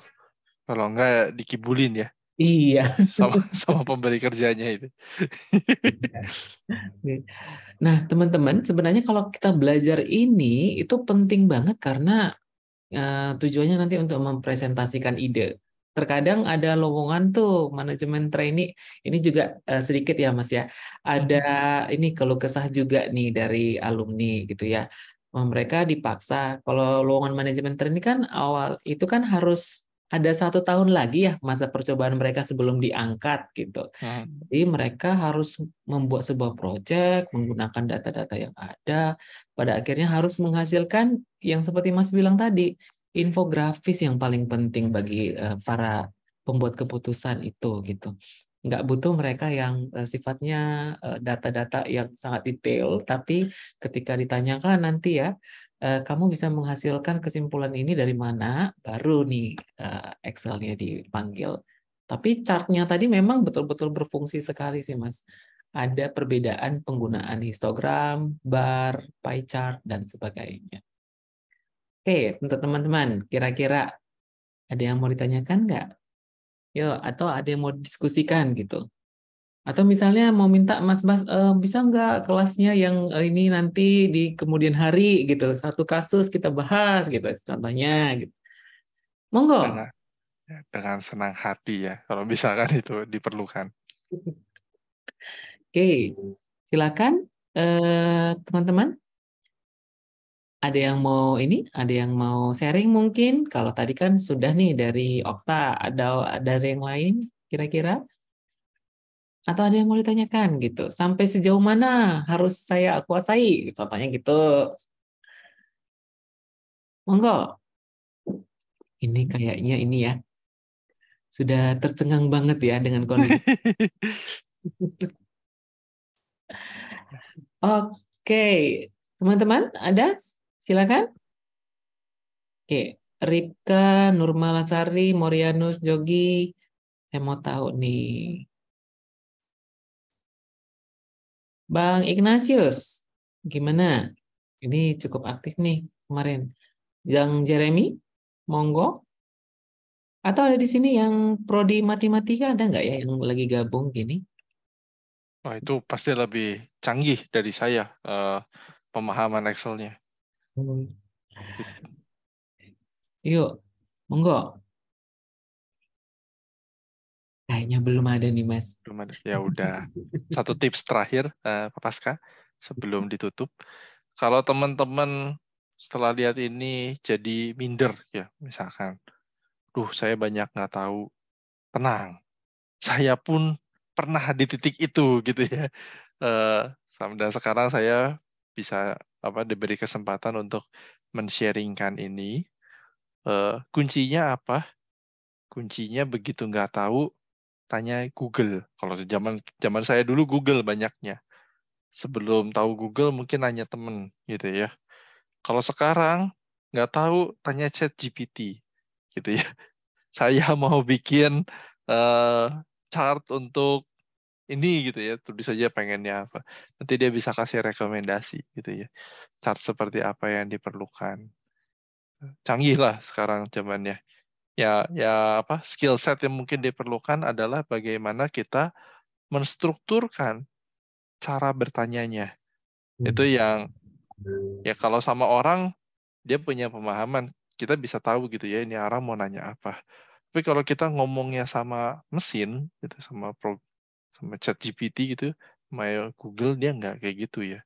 Kalau enggak dikibulin ya Iya. sama pemberi kerjanya itu. Nah, teman-teman, sebenarnya kalau kita belajar ini itu penting banget karena tujuannya nanti untuk mempresentasikan ide. Terkadang ada lowongan tuh manajemen trainee, ini juga sedikit ya Mas ya. Ada ini keluh kesah juga nih dari alumni gitu ya. Mereka dipaksa, kalau lowongan manajemen trainee kan awal itu kan harus ada 1 tahun lagi ya masa percobaan mereka sebelum diangkat gitu. Jadi mereka harus membuat sebuah proyek menggunakan data-data yang ada, pada akhirnya harus menghasilkan yang seperti Mas bilang tadi, infografis yang paling penting bagi para pembuat keputusan itu gitu. Nggak butuh mereka yang sifatnya data-data yang sangat detail, tapi ketika ditanyakan nanti ya, kamu bisa menghasilkan kesimpulan ini dari mana, baru nih Excel-nya dipanggil. Tapi chart-nya tadi memang betul-betul berfungsi sekali sih Mas. Ada perbedaan penggunaan histogram, bar, pie chart, dan sebagainya. Oke, untuk teman-teman, kira-kira ada yang mau ditanyakan nggak? Yuk, atau ada yang mau diskusikan gitu? Atau misalnya mau minta Mas Bas, bisa nggak kelasnya yang ini nanti di kemudian hari gitu, satu kasus kita bahas gitu, contohnya gitu. Monggo. Dengan senang hati ya, kalau misalkan itu diperlukan. Oke, silakan teman-teman. Ada yang mau ini, ada yang mau sharing mungkin? Kalau tadi kan sudah nih dari Okta, ada dari yang lain kira-kira? Atau ada yang mau ditanyakan gitu? Sampai sejauh mana harus saya kuasai? Contohnya gitu. Monggo. Ini kayaknya ini ya. Sudah tercengang banget ya dengan kondisi. Oke, teman-teman ada? Silakan. Oke, Ripka, Nurmalasari, Morianus, Jogi, saya mau tahu nih. Bang Ignatius, gimana? Ini cukup aktif nih kemarin. Yang Jeremy, monggo. Atau ada di sini yang prodi matematika, ada nggak ya yang lagi gabung gini? Wah, itu pasti lebih canggih dari saya pemahaman Excel-nya. Yuk, monggo. Kayaknya belum ada nih, Mas. Belum ada. Ya udah. Satu tips terakhir, Pak Paska, sebelum ditutup. Kalau teman-teman setelah lihat ini jadi minder ya, misalkan, saya banyak nggak tahu. Tenang, saya pun pernah di titik itu gitu ya. Dan sekarang saya bisa diberi kesempatan untuk men-sharingkan ini. Kuncinya apa? Kuncinya begitu nggak tahu, tanya Google. Kalau zaman saya dulu Google banyaknya. Sebelum tahu Google mungkin nanya temen gitu ya. Kalau sekarang nggak tahu, tanya ChatGPT gitu ya. Saya mau bikin chart untuk ini gitu ya, tulis saja pengennya apa. Nanti dia bisa kasih rekomendasi gitu ya. Chart seperti apa yang diperlukan. Canggih lah sekarang zamannya. Ya skill set yang mungkin diperlukan adalah bagaimana kita menstrukturkan cara bertanyanya. Itu yang ya kalau sama orang dia punya pemahaman, kita bisa tahu gitu ya, ini orang mau nanya apa. Tapi kalau kita ngomongnya sama mesin, gitu, sama ChatGPT gitu, sama Google, dia nggak kayak gitu ya.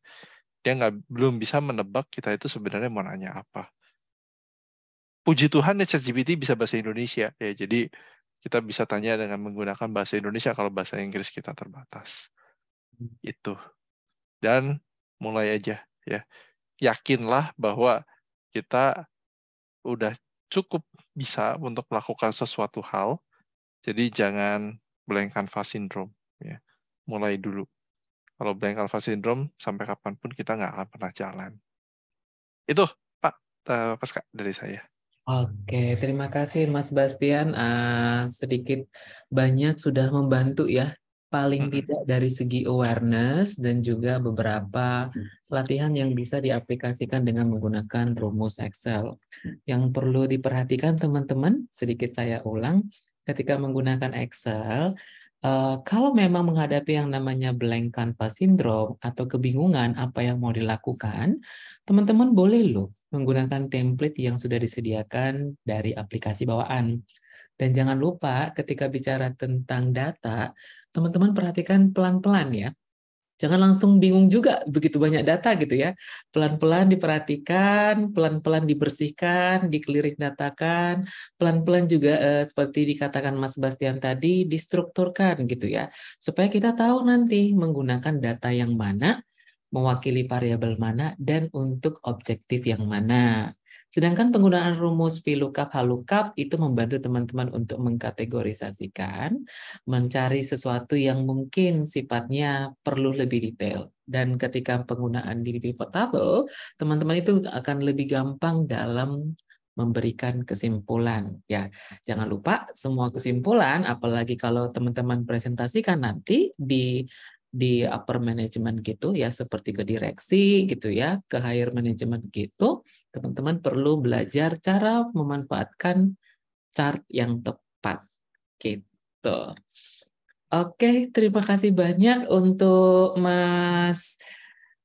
Dia belum bisa menebak kita itu sebenarnya mau nanya apa. Puji Tuhan ya ChatGPT bisa bahasa Indonesia ya. Jadi kita bisa tanya dengan menggunakan bahasa Indonesia kalau bahasa Inggris kita terbatas. Itu. Dan mulai aja ya. Yakinlah bahwa kita udah cukup bisa untuk melakukan sesuatu hal. Jadi jangan blank canvas syndrome ya. Mulai dulu. Kalau blank canvas syndrome sampai kapanpun kita nggak akan pernah jalan. Itu Pak Pasca dari saya. Oke, terima kasih Mas Bastian. Sedikit banyak sudah membantu ya, paling tidak dari segi awareness dan juga beberapa latihan yang bisa diaplikasikan dengan menggunakan rumus Excel. Yang perlu diperhatikan teman-teman, sedikit saya ulang, ketika menggunakan Excel, kalau memang menghadapi yang namanya blank canvas syndrome atau kebingungan apa yang mau dilakukan, teman-teman boleh loh menggunakan template yang sudah disediakan dari aplikasi bawaan. Dan jangan lupa ketika bicara tentang data, teman-teman perhatikan pelan-pelan ya. Jangan langsung bingung juga begitu banyak data gitu ya. Pelan-pelan diperhatikan, pelan-pelan dibersihkan, dikelirik datakan, pelan-pelan juga seperti dikatakan Mas Bastian tadi, distrukturkan gitu ya. Supaya kita tahu nanti menggunakan data yang mana, mewakili variabel mana, dan untuk objektif yang mana. Sedangkan penggunaan rumus VLOOKUP, HLOOKUP itu membantu teman-teman untuk mengkategorisasikan, mencari sesuatu yang mungkin sifatnya perlu lebih detail. Dan ketika penggunaan di pivot table, teman-teman itu akan lebih gampang dalam memberikan kesimpulan. Ya, jangan lupa semua kesimpulan, apalagi kalau teman-teman presentasikan nanti di upper management gitu ya, seperti ke direksi gitu ya, ke higher management gitu, teman-teman perlu belajar cara memanfaatkan chart yang tepat gitu. Oke, terima kasih banyak untuk Mas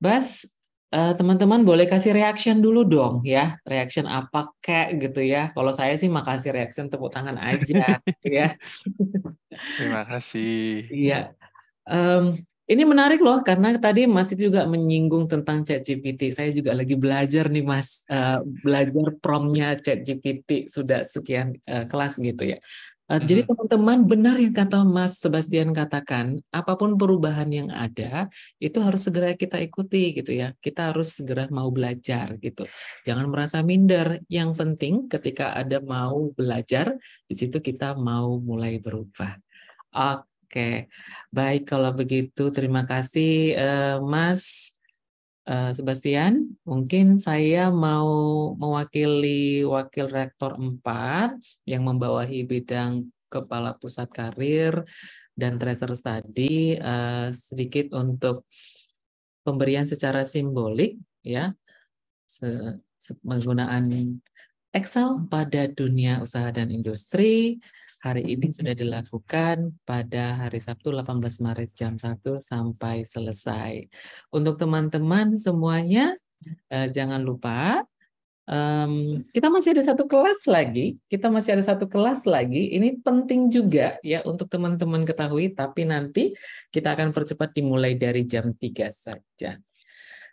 Bas. Teman-teman boleh kasih reaction dulu dong ya, reaction apa kayak gitu ya. Kalau saya sih makasih reaction tepuk tangan aja ya. Terima kasih. Iya. Ini menarik loh, karena tadi Mas itu juga menyinggung tentang ChatGPT. Saya juga lagi belajar nih Mas, belajar prompt-nya ChatGPT sudah sekian kelas gitu ya. Jadi teman-teman, benar yang kata Mas Sebastian katakan, apapun perubahan yang ada, itu harus segera kita ikuti gitu ya. Kita harus segera mau belajar gitu. Jangan merasa minder. Yang penting ketika ada mau belajar, di situ kita mau mulai berubah. Oke, baik kalau begitu terima kasih Mas Sebastian. Mungkin saya mau mewakili Wakil Rektor 4 yang membawahi bidang Kepala Pusat Karir dan Tracer tadi sedikit untuk pemberian secara simbolik ya, penggunaan Excel pada dunia usaha dan industri. Hari ini sudah dilakukan pada hari Sabtu 18 Maret jam 1 sampai selesai. Untuk teman-teman semuanya, jangan lupa, kita masih ada satu kelas lagi. Ini penting juga ya untuk teman-teman ketahui, tapi nanti kita akan percepat dimulai dari jam 3 saja.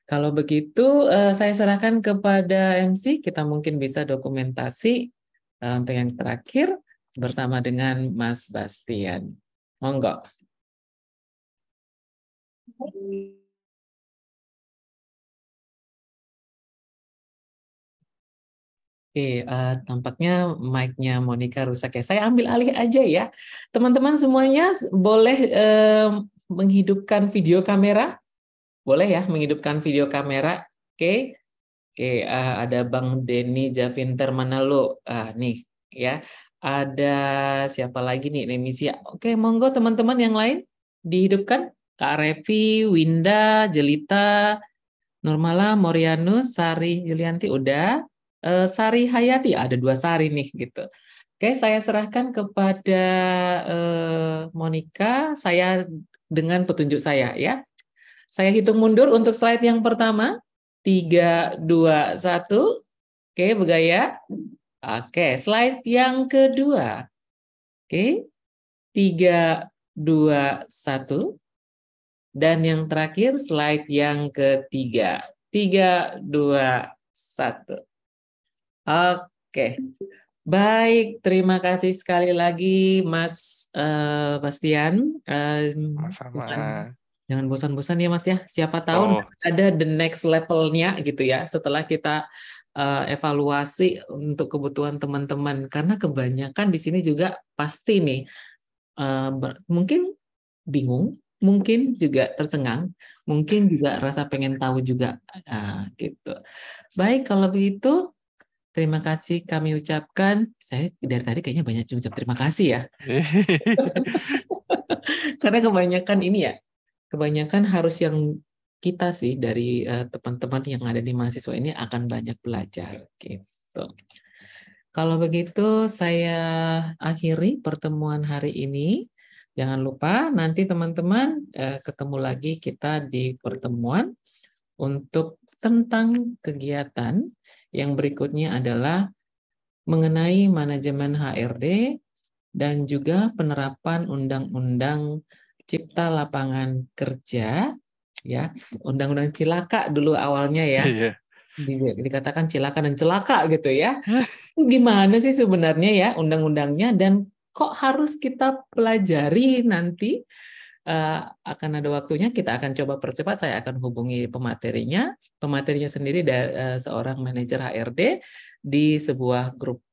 Kalau begitu, saya serahkan kepada MC, kita mungkin bisa dokumentasi untuk yang terakhir bersama dengan Mas Bastian. Monggo. Oke, tampaknya mic-nya Monica rusak ya. Saya ambil alih aja ya. Teman-teman semuanya boleh menghidupkan video kamera? Boleh ya, menghidupkan video kamera. Oke, ada Bang Denny Javinter Manalo. Nih ya. Ada siapa lagi nih, Nemisia. Oke, monggo teman-teman yang lain dihidupkan. Kak Revi, Winda, Jelita, Nurmala, Morianus, Sari Julianti udah. Sari Hayati, ada 2 Sari nih gitu. Oke, saya serahkan kepada Monica. Saya dengan petunjuk saya ya. Saya hitung mundur untuk slide yang pertama. 3, 2, 1. Oke, bergaya. Oke, slide yang kedua. Oke, 3, 2, 1. Dan yang terakhir slide yang ketiga. 3, 2, 1. Oke. Baik, terima kasih sekali lagi Mas Bastian. Sama. Jangan bosan-bosan ya Mas ya. Siapa tahu ada the next levelnya gitu ya setelah kita evaluasi untuk kebutuhan teman-teman. Karena kebanyakan di sini juga pasti nih mungkin bingung, mungkin juga tercengang, mungkin juga rasa pengen tahu juga, gitu. Baik, kalau begitu, terima kasih kami ucapkan. Saya dari tadi kayaknya banyak ucap terima kasih ya. Karena kebanyakan ini ya, kebanyakan harus yang kita sih dari teman-teman yang ada di mahasiswa ini akan banyak belajar, gitu. Kalau begitu, saya akhiri pertemuan hari ini. Jangan lupa nanti teman-teman ketemu lagi kita di pertemuan untuk tentang kegiatan yang berikutnya adalah mengenai manajemen HRD dan juga penerapan Undang-Undang Cipta Lapangan Kerja, ya, Undang-Undang Cilaka dulu awalnya ya, dikatakan cilaka dan celaka gitu ya. Gimana sih sebenarnya ya undang-undangnya dan kok harus kita pelajari nanti? Akan ada waktunya, kita akan coba percepat. Saya akan hubungi pematerinya sendiri dari seorang manajer HRD di sebuah grup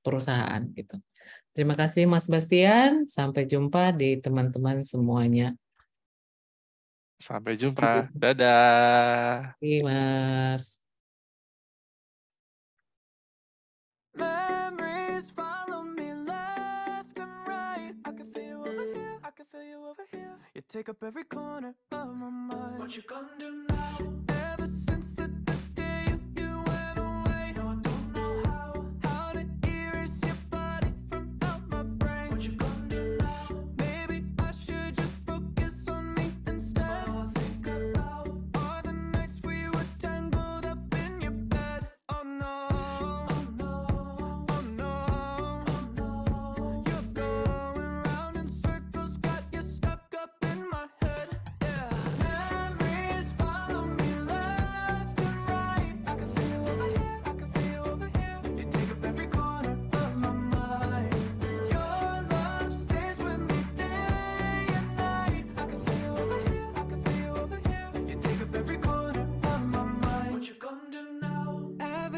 perusahaan gitu. Terima kasih Mas Bastian, sampai jumpa di teman-teman semuanya. Sampai jumpa, dadah. Oke Mas. Memories follow me left and right. I can feel you over here, I can feel you over here. You take up every corner of my mind. What you gonna do now? Ever since the day you went away, no, I don't know how to erase your body from out my brain. What you gonna do now? Maybe I should just focus on me instead. All I think about are the nights we were tangled up in your bed. Oh no.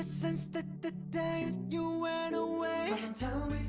Since the day you went away, someone tell me